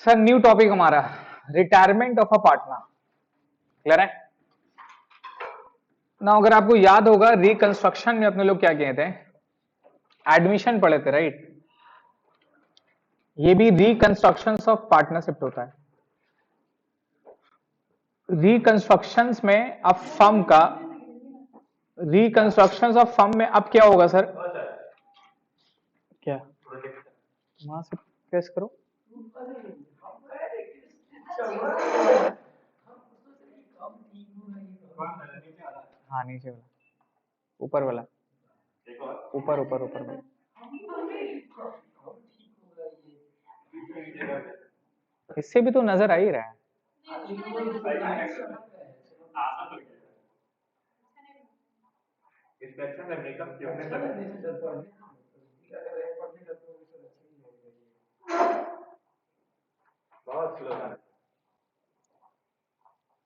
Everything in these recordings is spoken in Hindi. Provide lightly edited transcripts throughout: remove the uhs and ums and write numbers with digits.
सर न्यू टॉपिक हमारा retirement of a partner. Clear है ना? अगर आपको याद होगा रिकंस्ट्रक्शन में अपने लोग क्या किए थे, एडमिशन पढ़े थे, राइट? ये भी रिकंस्ट्रक्शन ऑफ पार्टनरशिप होता है। रिकंस्ट्रक्शन में अब फर्म का रिकंस्ट्रक्शन ऑफ फर्म में अब क्या होगा सर? क्या वहां से प्रेस करो। हाँ नीचे वाला, ऊपर वाला, ऊपर ऊपर ऊपर वाला। इससे भी तो नजर आ ही रहा है।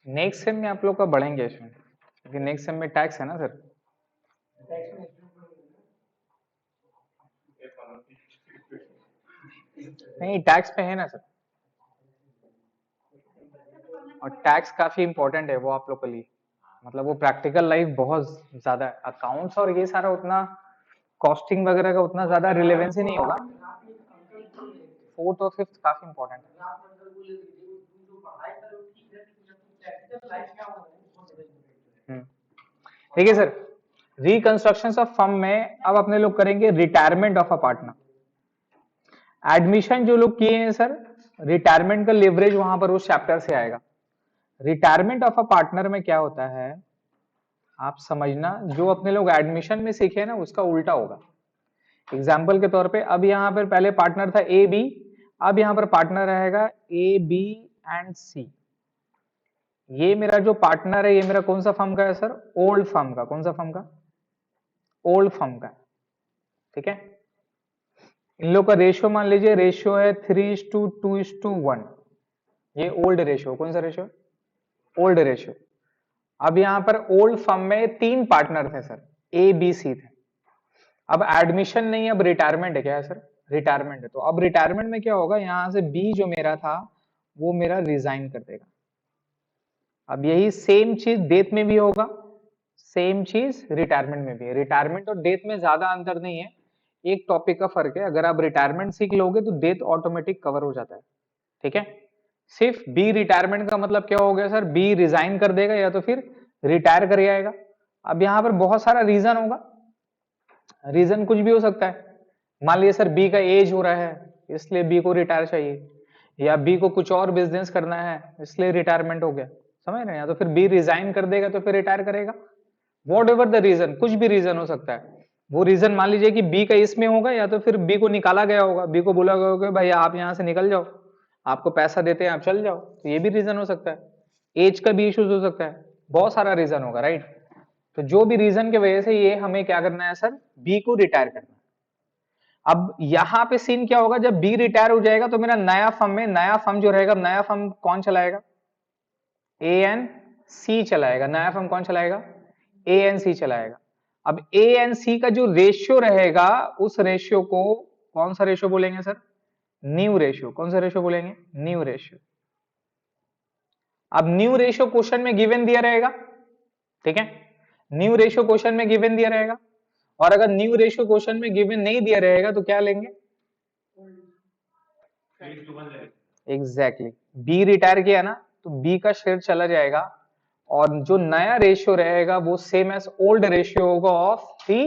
नेक्स्ट सेम में आप लोग का बढ़ेंगे इसमें, क्योंकि नेक्स्ट सेम में टैक्स है ना सर। नहीं टैक्स पे है ना सर, और टैक्स काफी इंपॉर्टेंट है वो आप लोग के लिए। मतलब वो प्रैक्टिकल लाइफ बहुत ज्यादा है। अकाउंट्स और ये सारा उतना कॉस्टिंग वगैरह का उतना ज्यादा रिलेवेंस ही नहीं होगा। फोर्थ और फिफ्थ काफी इंपॉर्टेंट है। ठीक है सर। रिकंस्ट्रक्शन ऑफ फर्म में अब अपने लोग करेंगे retirement of a partner. Admission जो लोग किए हैं सर, रिटायरमेंट का लेवरेज वहां पर उस चैप्टर से आएगा। रिटायरमेंट ऑफ अ पार्टनर में क्या होता है आप समझना, जो अपने लोग एडमिशन में सीखे ना उसका उल्टा होगा। एग्जाम्पल के तौर पे अब यहाँ पर पहले पार्टनर था ए बी, अब यहाँ पर पार्टनर रहेगा ए बी एंड सी। ये मेरा जो पार्टनर है ये मेरा कौन सा फर्म का है सर? ओल्ड फर्म का। कौन सा फर्म का? ओल्ड फर्म का। ठीक है, इन लोग का रेशियो मान लीजिए रेशियो है 3:2:1। ये ओल्ड रेशियो। कौन सा रेशियो? Old ratio. अब यहां पर ओल्ड फर्म में 3 पार्टनर थे सर, ए बी सी थे। अब एडमिशन नहीं, अब रिटायरमेंट है। क्या है सर? रिटायरमेंट है। तो अब रिटायरमेंट में क्या होगा, यहां से बी जो मेरा था वो मेरा रिजाइन कर देगा। अब यही सेम चीज डेथ में भी होगा, सेम चीज रिटायरमेंट में भी है। रिटायरमेंट और डेथ में ज्यादा अंतर नहीं है, एक टॉपिक का फर्क है। अगर आप रिटायरमेंट सीख लोगे तो डेथ ऑटोमेटिक कवर हो जाता है। ठीक है, सिर्फ बी रिटायरमेंट का मतलब क्या हो गया सर? बी रिजाइन कर देगा या तो फिर रिटायर कर जाएगा। अब यहां पर बहुत सारा रीजन होगा, रीजन कुछ भी हो सकता है। मान लीजिए सर बी का एज हो रहा है इसलिए बी को रिटायर चाहिए, या बी को कुछ और बिजनेस करना है इसलिए रिटायरमेंट हो गया। समझ रहे हैं? या तो फिर बी रिजाइन कर देगा तो फिर रिटायर करेगा। वॉट एवर द रीजन, कुछ भी रीजन हो सकता है। वो रीजन मान लीजिए कि बी का इसमें होगा, या तो फिर बी को निकाला गया होगा, बी को बोला गया होगा भाई आप यहां से निकल जाओ, आपको पैसा देते हैं आप चल जाओ। तो ये भी रीजन हो सकता है। एज का भी इश्यूज हो सकता है, बहुत सारा रीजन होगा, राइट? तो जो भी रीजन की वजह से ये हमें क्या करना है सर? बी को रिटायर करना है। अब यहां पे सीन क्या होगा, जब बी रिटायर हो जाएगा तो मेरा नया फर्म में, नया फर्म जो रहेगा, नया फर्म कौन चलाएगा? ए एन सी चलाएगा। नया फर्म कौन चलाएगा? ए एन सी चलाएगा। अब ए एन सी का जो रेशियो रहेगा उस रेशियो को कौन सा रेशियो बोलेंगे सर? New ratio. कौन सा रेशियो बोलेंगे? New ratio. अब न्यू रेशियो क्वेश्चन में गिवन दिया रहेगा। ठीक है, न्यू रेशियो क्वेश्चन में गिवन दिया रहेगा, और अगर न्यू रेशियो क्वेश्चन में गिवन नहीं दिया रहेगा तो क्या लेंगे? एग्जैक्टली, बी रिटायर किया ना तो बी का शेयर चला जाएगा, और जो नया रेशियो रहेगा वो सेम एज ओल्ड रेशियो होगा ऑफ दी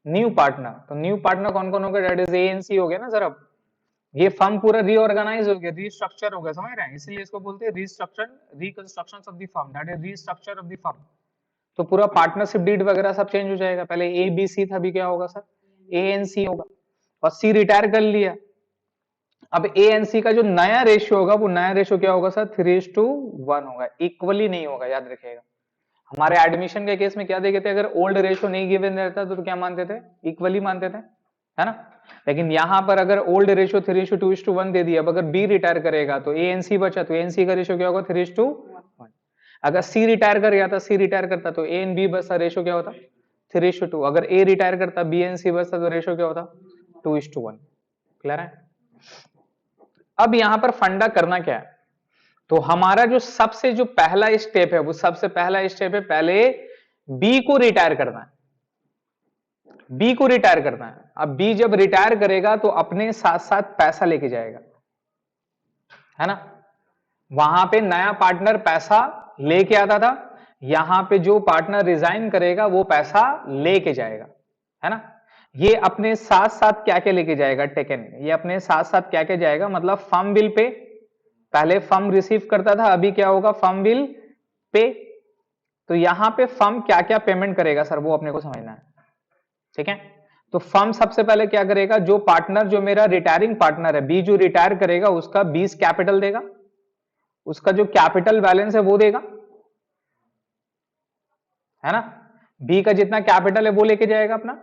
न्यू पार्टनर। तो न्यू पार्टनर कौन कौन होगा? दैट इज एएनसी हो गया ना सर। अब ये फर्म पूरा रीऑर्गेनाइज हो गया, रीस्ट्रक्चर हो गया। समझ रहे हैं? इसलिए इसको बोलते हैं restructure, reconstruction of the firm, that is restructure of the firm. तो पूरा पार्टनरशिप डीड वगैरह सब चेंज हो जाएगा। पहले ए बी सी था, अभी क्या होगा सर? ए एन सी होगा। और सी रिटायर कर लिया, अब ए एन सी का जो नया रेशियो होगा वो नया रेशियो क्या होगा सर? 3:1 होगा। इक्वली नहीं होगा, याद रखिएगा। हमारे एडमिशन के केस में क्या देखे थे, अगर ओल्ड रेशियो नहीं गिवन रहता तो क्या मानते थे? इक्वली मानते थे, है ना? लेकिन यहां पर अगर ओल्ड रेशियो 3:2:1 दे दिया, अब अगर बी रिटायर करेगा तो ए एन सी बचा, तो ए एन सी का रेशियो क्या होगा? 3:1। अगर सी रिटायर कर गया था, सी रिटायर करता तो ए एन बी बचता, रेशियो क्या होता? 3:2। अगर ए रिटायर करता, बी एन सी बचता तो रेशियो क्या होता? 2:1। क्लियर है? अब यहां पर फंडा करना क्या है, तो हमारा जो पहला स्टेप है, वो सबसे पहला स्टेप है, पहले बी को रिटायर करना है। बी को रिटायर करना है। अब बी जब रिटायर करेगा तो अपने साथ साथ पैसा लेके जाएगा, है ना। वहां पे नया पार्टनर पैसा लेके आता था, यहां पे जो पार्टनर रिजाइन करेगा वो पैसा लेके जाएगा, है ना। ये अपने साथ साथ क्या क्या लेके जाएगा, टेकन, ये अपने साथ साथ क्या क्या जाएगा, मतलब फर्म विल पे, पहले फर्म रिसीव करता था, अभी क्या होगा, फर्म विल पे। तो यहां पे फर्म क्या क्या पेमेंट करेगा सर, वो अपने को समझना है, ठीक है। तो फर्म सबसे पहले क्या करेगा, जो पार्टनर, जो मेरा रिटायरिंग पार्टनर है बी, जो रिटायर करेगा उसका 20 कैपिटल देगा, उसका जो कैपिटल बैलेंस है वो देगा, है ना। बी का जितना कैपिटल है वो लेके जाएगा अपना।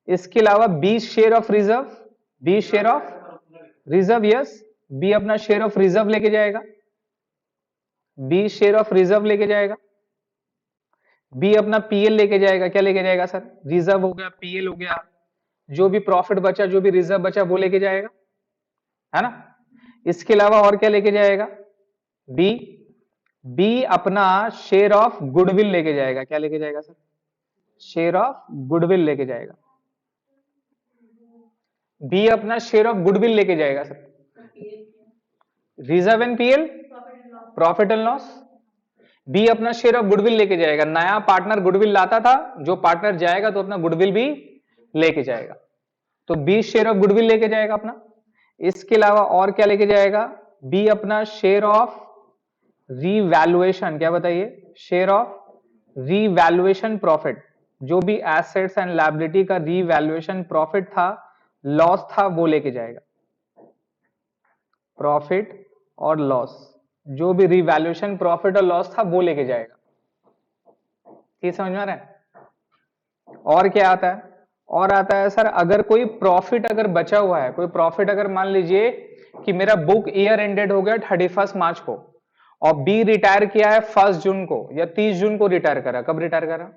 इसके अलावा 20 share of reserve, 20 share of reserve, yes, B अपना शेयर ऑफ रिजर्व लेके जाएगा, 20 शेयर ऑफ रिजर्व लेके जाएगा। बी अपना पीएल लेके जाएगा, क्या लेके जाएगा सर, रिजर्व हो गया, पीएल हो गया, जो भी प्रॉफिट बचा, जो भी रिजर्व बचा वो लेके जाएगा, है ना। इसके अलावा और क्या लेके जाएगा, बी, बी अपना शेयर ऑफ गुडविल लेके जाएगा, क्या लेके जाएगा सर, शेयर ऑफ गुडविल लेके जाएगा। बी अपना शेयर ऑफ गुडविल लेके जाएगा sir, reserve and PL, profit and loss. B अपना शेयर ऑफ गुडविल लेके जाएगा, नया पार्टनर गुडविल लाता था, जो पार्टनर जाएगा तो अपना गुडविल भी लेके जाएगा, तो 20 शेयर ऑफ गुडविल लेके जाएगा अपना। इसके अलावा और क्या लेके जाएगा, बी अपना शेयर ऑफ रीवैल्यूएशन, क्या बताइए, शेयर ऑफ रीवैल्यूएशन प्रॉफिट, जो भी एसेट्स एंड लायबिलिटी का रीवैल्यूएशन प्रॉफिट था, लॉस था, वो लेके जाएगा। प्रॉफिट और लॉस, जो भी रीवैल्यूएशन प्रॉफिट और लॉस था वो लेके जाएगा। ये समझ में आ रहा है। और क्या आता है, और आता है सर, अगर कोई प्रॉफिट अगर बचा हुआ है, कोई प्रॉफिट अगर मान लीजिए कि मेरा बुक ईयर एंडेड हो गया 31 मार्च को, और बी रिटायर किया है 1 जून को या 30 जून को रिटायर करा, कब रिटायर करा,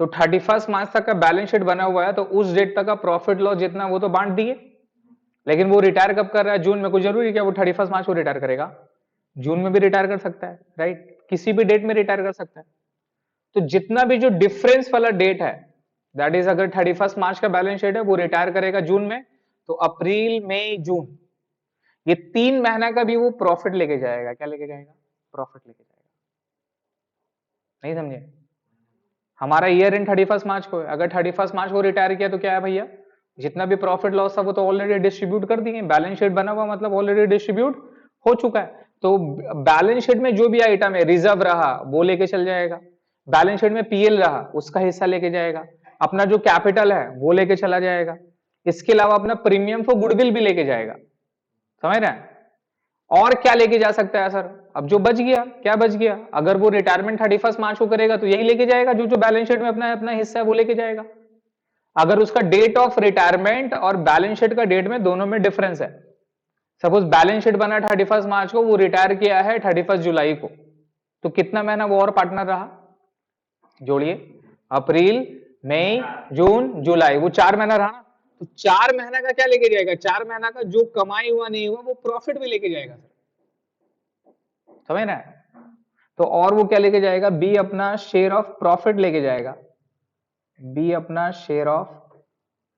तो 31 मार्च तक का बैलेंस शीट बना हुआ है, तो उस डेट तक का प्रॉफिट लॉस जितना वो तो बांट दिए, लेकिन वो रिटायर कब कर रहा है, जून में। कोई जरूरी क्या वो 31 मार्च को रिटायर करेगा, जून में भी रिटायर कर सकता है, राइट, किसी भी डेट में रिटायर कर सकता है। तो जितना भी जो डिफरेंस वाला डेट है, दैट इज अगर 31 मार्च का बैलेंस शीट है, वो रिटायर करेगा जून में, तो अप्रैल मई जून, ये 3 महीना का भी वो प्रॉफिट लेके जाएगा, क्या लेके जाएगा, प्रॉफिट लेके जाएगा। नहीं समझे, हमारा ईयर इन 31 मार्च को है, अगर 31 मार्च को रिटायर किया तो क्या है भैया, जितना भी प्रॉफिट लॉस था वो तो ऑलरेडी डिस्ट्रीब्यूट कर दिए, बैलेंस शीट बना हुआ मतलब ऑलरेडी डिस्ट्रीब्यूट हो चुका है। तो बैलेंस शीट में जो भी आइटम है, रिजर्व रहा वो लेके चल जाएगा, बैलेंस शीट में पीएल रहा उसका हिस्सा लेके जाएगा, अपना जो कैपिटल है वो लेके चला जाएगा, इसके अलावा अपना प्रीमियम फॉर गुडविल भी लेके जाएगा, समझ रहे हैं। और क्या लेके जा सकता है सर, अब जो बच गया, क्या बच गया, अगर वो रिटायरमेंट 31 मार्च को करेगा तो यही लेके जाएगा, जो जो बैलेंस शीट में अपना अपना हिस्सा है वो लेके जाएगा। अगर उसका डेट ऑफ रिटायरमेंट और बैलेंस शीट का डेट में दोनों में डिफरेंस है, सपोज बैलेंस शीट बना 31 मार्च को, वो रिटायर किया है 31 जुलाई को, तो कितना महीना वो और पार्टनर रहा, जोड़िए, अप्रैल मई जून जुलाई, वो 4 महीना रहा, तो 4 महीना का क्या लेके जाएगा, 4 महीना का जो कमाई हुआ नहीं हुआ वो प्रॉफिट भी लेके जाएगा, समझ रहे हैं। तो और वो क्या लेके जाएगा, बी अपना शेयर ऑफ प्रॉफिट लेके जाएगा, बी अपना शेयर ऑफ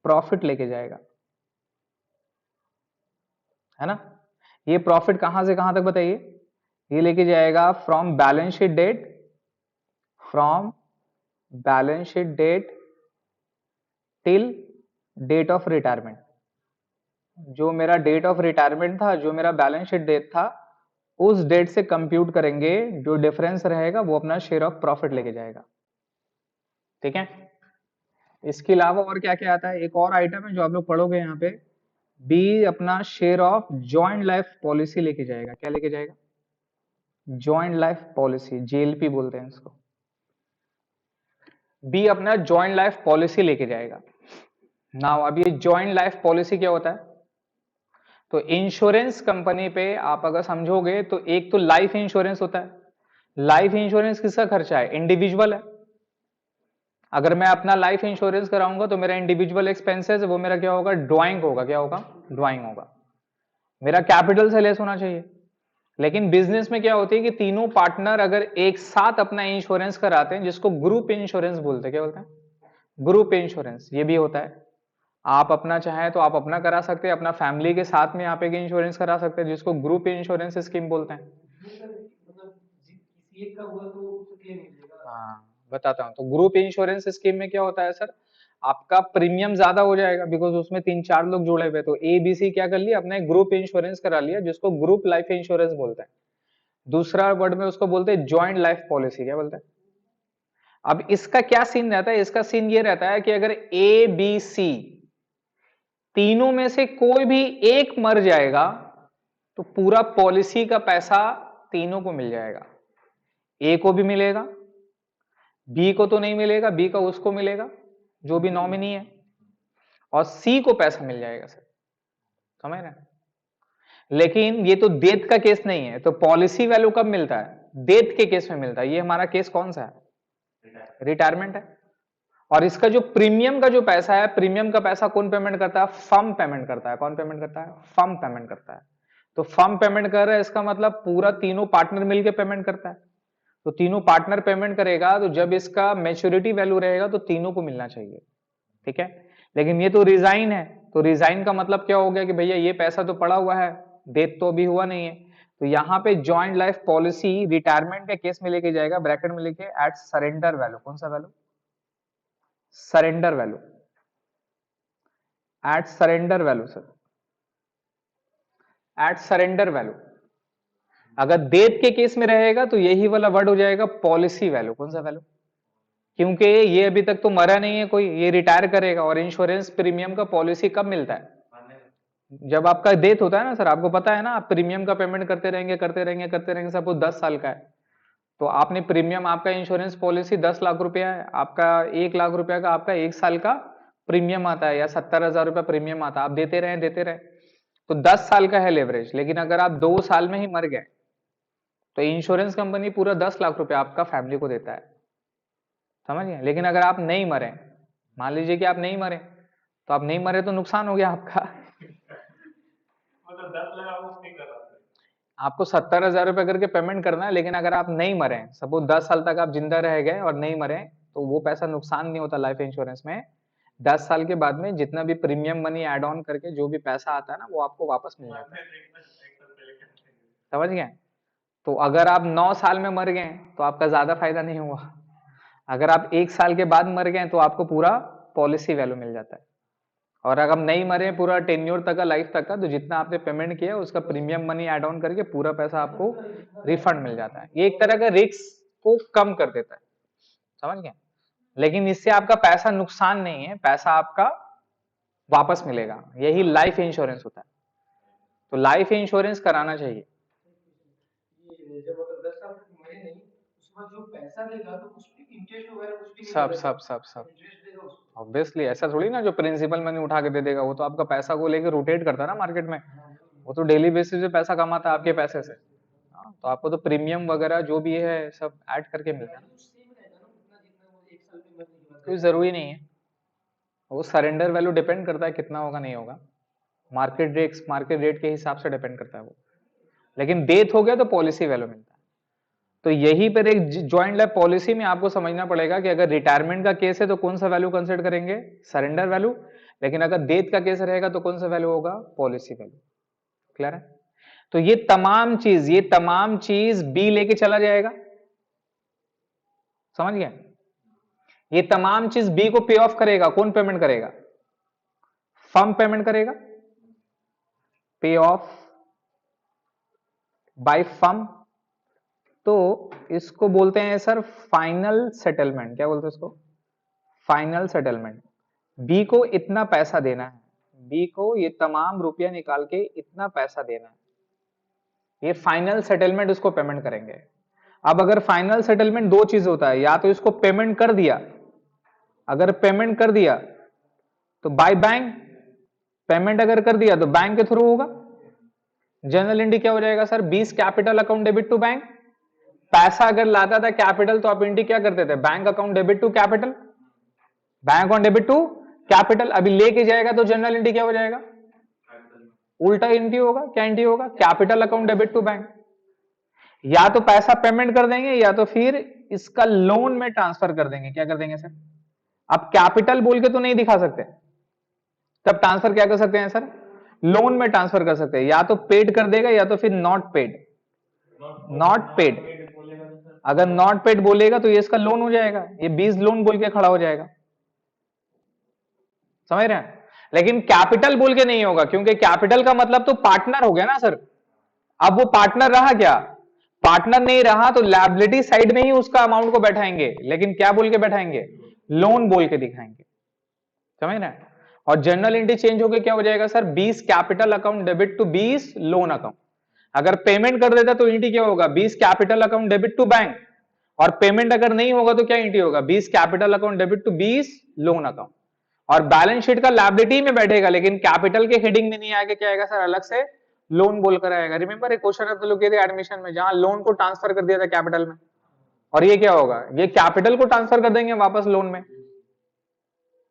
प्रॉफिट लेके जाएगा, है ना। ये प्रॉफिट कहां से कहां तक बताइए, ये लेके जाएगा from balance sheet date, from balance sheet date till date of retirement, जो मेरा डेट ऑफ रिटायरमेंट था, जो मेरा बैलेंस शीट डेट था, उस डेट से कंप्यूट करेंगे, जो डिफरेंस रहेगा वो अपना शेयर ऑफ प्रॉफिट लेके जाएगा, ठीक है। इसके अलावा और क्या क्या आता है, एक और आइटम है जो आप लोग पढ़ोगे यहाँ पे, बी अपना share of joint life policy लेके जाएगा, क्या लेके जाएगा, जॉइंट लाइफ पॉलिसी, जेएलपी बोलते हैं इसको, बी अपना जॉइंट लाइफ पॉलिसी लेके जाएगा। नाउ अब ये जॉइंट लाइफ पॉलिसी क्या होता है, तो इंश्योरेंस कंपनी पे आप अगर समझोगे तो एक तो लाइफ इंश्योरेंस होता है, लाइफ इंश्योरेंस किसका खर्चा है, इंडिविजुअल है। अगर मैं अपना लाइफ इंश्योरेंस कराऊंगा तो मेरा इंडिविजुअल एक्सपेंसेस वो मेरा क्या होगा, ड्राइंग होगा, क्या होगा, ड्राइंग होगा। मेरा कैपिटल से लेस होना चाहिए। लेकिन बिजनेस में क्या होती है कि तीनों पार्टनर अगर एक साथ अपना इंश्योरेंस कराते हैं, जिसको ग्रुप इंश्योरेंस बोलते हैं, क्या बोलते हैं, ग्रुप इंश्योरेंस, ये भी होता है। आप अपना चाहें तो आप अपना करा सकते हैं, अपना फैमिली के साथ में आप एक इंश्योरेंस करा सकते हैं, जिसको ग्रुप इंश्योरेंस स्कीम बोलते हैं। हाँ, बताता हूँ। तो ग्रुप इंश्योरेंस स्कीम में क्या होता है सर, आपका प्रीमियम ज्यादा हो जाएगा, बिकॉज उसमें 3-4 लोग जुड़े हुए। तो ए बी सी क्या कर लिया, अपने ग्रुप इंश्योरेंस करा लिया, जिसको ग्रुप लाइफ इंश्योरेंस बोलते हैं। दूसरा वर्ड में उसको बोलते हैं ज्वाइंट लाइफ पॉलिसी, क्या बोलते हैं। अब इसका क्या सीन रहता है, इसका सीन ये रहता है कि अगर ए बी सी तीनों में से कोई भी एक मर जाएगा तो पूरा पॉलिसी का पैसा तीनों को मिल जाएगा। ए को भी मिलेगा, बी को तो नहीं मिलेगा, बी का उसको मिलेगा जो भी नॉमिनी है, और सी को पैसा मिल जाएगा सर, समझ रहे हैं। लेकिन ये तो डेथ का केस नहीं है, तो पॉलिसी वैल्यू कब मिलता है, डेथ के केस में मिलता है। ये हमारा केस कौन सा है, रिटायरमेंट है। और इसका जो प्रीमियम का जो पैसा है, प्रीमियम का पैसा कौन पेमेंट करता है, फर्म पेमेंट करता है। कौन पेमेंट करता है, फर्म पेमेंट करता है। तो फर्म पेमेंट कर रहा है, इसका मतलब पूरा तीनों पार्टनर मिलकर पेमेंट करता है। तो तीनों पार्टनर पेमेंट करेगा, तो जब इसका मैच्योरिटी वैल्यू रहेगा तो तीनों को मिलना चाहिए, ठीक है। लेकिन ये तो रिजाइन है, तो रिजाइन का मतलब क्या हो गया कि भैया ये पैसा तो पड़ा हुआ है, डेथ तो अभी हुआ नहीं है। तो यहाँ पे जॉइंट लाइफ पॉलिसी रिटायरमेंट के केस में लेके जाएगा, ब्रैकेट में लेके एट सरेंडर वैल्यू। कौन सा value, surrender value, at surrender value sir, at surrender value. अगर डेथ के केस में रहेगा तो यही वाला वर्ड हो जाएगा पॉलिसी वैल्यू। कौन सा वैल्यू, क्योंकि ये अभी तक तो मरा नहीं है कोई, ये रिटायर करेगा। और इंश्योरेंस प्रीमियम का पॉलिसी कब मिलता है, जब आपका डेथ होता है ना सर। आपको पता है ना, आप प्रीमियम का पेमेंट करते रहेंगे करते रहेंगे करते रहेंगे, सपोज 10 साल का है, तो आपने प्रीमियम, आपका इंश्योरेंस पॉलिसी 10 लाख रुपया है, आपका 1 लाख रुपया का आपका 1 साल का प्रीमियम आता है, या 70,000 रुपया प्रीमियम आता है। आप देते रहे देते रहे, तो 10 साल का है लेवरेज। लेकिन अगर आप 2 साल में ही मर गए तो इंश्योरेंस कंपनी पूरा 10 लाख रुपया आपका फैमिली को देता है, समझ गए। लेकिन अगर आप नहीं मरे, मान लीजिए कि आप नहीं मरे, तो आप नहीं मरे तो नुकसान हो गया आपका। मतलब 10 लाख आपको 70,000 रुपए करके पेमेंट करना है। लेकिन अगर आप नहीं मरे, सपोज 10 साल तक आप जिंदा रह गए और नहीं मरे, तो वो पैसा नुकसान नहीं होता लाइफ इंश्योरेंस में। 10 साल के बाद में जितना भी प्रीमियम मनी एड ऑन करके जो भी पैसा आता है ना, वो आपको वापस मिल जाता है, समझ गए। तो अगर आप 9 साल में मर गए तो आपका ज्यादा फायदा नहीं हुआ। अगर आप 1 साल के बाद मर गए तो आपको पूरा पॉलिसी वैल्यू मिल जाता है। और अगर हम नहीं मरे पूरा टेन्योर तक का, लाइफ तक का, तो जितना आपने पेमेंट किया उसका प्रीमियम मनी ऐड ऑन करके पूरा पैसा आपको रिफंड मिल जाता है। ये एक तरह का रिस्क को कम कर देता है, समझ गए। लेकिन इससे आपका पैसा नुकसान नहीं है, पैसा आपका वापस मिलेगा। यही लाइफ इंश्योरेंस होता है। तो लाइफ इंश्योरेंस कराना चाहिए। जब अगर 10 साल तक मरे नहीं, उसके बाद जो पैसा देगा तो उसमें इंटरेस्ट वगैरह कुछ भी नहीं, सब इंटरेस्ट देगा उसको। ऑब्वियसली ऐसा थोड़ी ना जो प्रिंसिपल मनी उठा के दे देगा, वो तो आपका पैसा को लेके रोटेट करता है ना मार्केट में। वो तो डेली बेसिस पे पैसा कमाता है आपके पैसे से। हाँ, तो आपको तो प्रीमियम वगैरह जो भी है सब ऐड करके मिलता है ना। कोई जरूरी नहीं है, वो सरेंडर वैल्यू डिपेंड करता है कितना होगा नहीं होगा, मार्केट रेट के हिसाब से डिपेंड करता है वो। लेकिन डेथ हो गया तो पॉलिसी वैल्यू मिलता है। तो यही पर एक ज्वाइंट लाइफ पॉलिसी में आपको समझना पड़ेगा कि अगर रिटायरमेंट का केस है तो कौन सा वैल्यू कंसिडर करेंगे, सरेंडर वैल्यू। लेकिन अगर डेथ का केस रहेगा तो कौन सा वैल्यू होगा, पॉलिसी वैल्यू। क्लियर है। तो ये तमाम चीज बी लेके चला जाएगा, समझ गए। ये तमाम चीज बी को पे ऑफ करेगा। कौन पेमेंट करेगा, फर्म पेमेंट करेगा, पे ऑफ बाय फर्म। तो इसको बोलते हैं सर फाइनल सेटलमेंट। क्या बोलते हैं इसको, फाइनल सेटलमेंट। बी को इतना पैसा देना है, बी को ये तमाम रुपया निकाल के इतना पैसा देना है, ये फाइनल सेटलमेंट उसको पेमेंट करेंगे। अब अगर फाइनल सेटलमेंट दो चीज होता है, या तो इसको पेमेंट कर दिया, अगर पेमेंट कर दिया तो बाय बैंक, पेमेंट अगर कर दिया तो बैंक के थ्रू होगा। जनरल एंट्री क्या हो जाएगा sir, 20 capital account debit to bank. पैसा अगर लाता था कैपिटल तो आप एंट्री क्या करते थे, bank account debit to capital, bank account debit to capital. अभी लेके जाएगा तो जनरल एंट्री क्या हो जाएगा, उल्टा एंट्री होगा, क्या एंट्री होगा, capital account debit to bank. या तो पैसा पेमेंट कर देंगे या तो फिर इसका लोन में ट्रांसफर कर देंगे। क्या कर देंगे सर? अब कैपिटल बोल के तो नहीं दिखा सकते, तब ट्रांसफर क्या कर सकते हैं सर? लोन में ट्रांसफर कर सकते हैं। या तो पेड कर देगा या तो फिर नॉट पेड। नॉट पेड, अगर नॉट पेड बोलेगा तो ये इसका लोन हो जाएगा, ये 20 लोन बोल के खड़ा हो जाएगा। समझ रहे हैं? लेकिन कैपिटल बोल के नहीं होगा, क्योंकि कैपिटल का मतलब तो पार्टनर हो गया ना सर। अब वो पार्टनर रहा क्या? पार्टनर नहीं रहा तो लायबिलिटी साइड में ही उसका अमाउंट को बैठाएंगे, लेकिन क्या बोल के बैठाएंगे? लोन बोल के दिखाएंगे। समझ रहे हैं? और जनरल एंट्री चेंज होकर क्या हो जाएगा sir? 20 capital account debit to 20 loan account. अगर पेमेंट कर देता तो एंट्री क्या होगा? 20 capital account debit to bank. और पेमेंट अगर नहीं होगा तो क्या एंट्री होगा? 20 capital account debit to 20 loan account. और बैलेंस शीट का लायबिलिटी में बैठेगा, लेकिन कैपिटल के हेडिंग में नहीं आएगा। क्या आएगा सर? अलग से लोन बोलकर आएगा। रिमेंबर एक क्वेश्चन आप लोग किए थे एडमिशन में, जहां लोन को ट्रांसफर कर दिया था कैपिटल में, और ये क्या होगा? ये कैपिटल को ट्रांसफर कर देंगे वापस लोन में।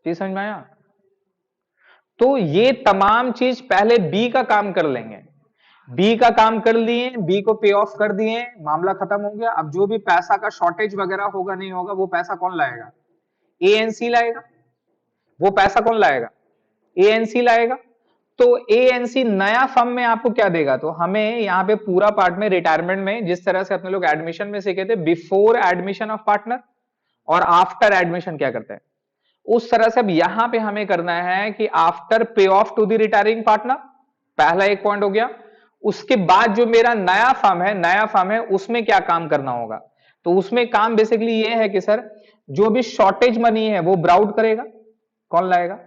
चीज समझ में आया? तो ये तमाम चीज पहले बी का काम कर लेंगे। बी का काम कर लिए, बी को पे ऑफ कर दिए, मामला खत्म हो गया। अब जो भी पैसा का शॉर्टेज वगैरह होगा नहीं होगा, वो पैसा कौन लाएगा? एएनसी लाएगा। वो पैसा कौन लाएगा? एएनसी लाएगा। तो एएनसी नया फर्म में आपको क्या देगा? तो हमें यहाँ पे पूरा पार्ट में रिटायरमेंट में जिस तरह से अपने लोग एडमिशन में सीखे थे, बिफोर एडमिशन ऑफ पार्टनर और आफ्टर एडमिशन क्या करते हैं, उस तरह से अब यहां पे हमें करना है कि after pay off to the retiring partner, पहला एक पॉइंट हो गया। उसके बाद जो मेरा नया फर्म है उसमें क्या काम करना होगा? तो उसमें काम बेसिकली ये है कि सर जो भी शॉर्टेज मनी है वो ब्राउट करेगा। कौन लाएगा?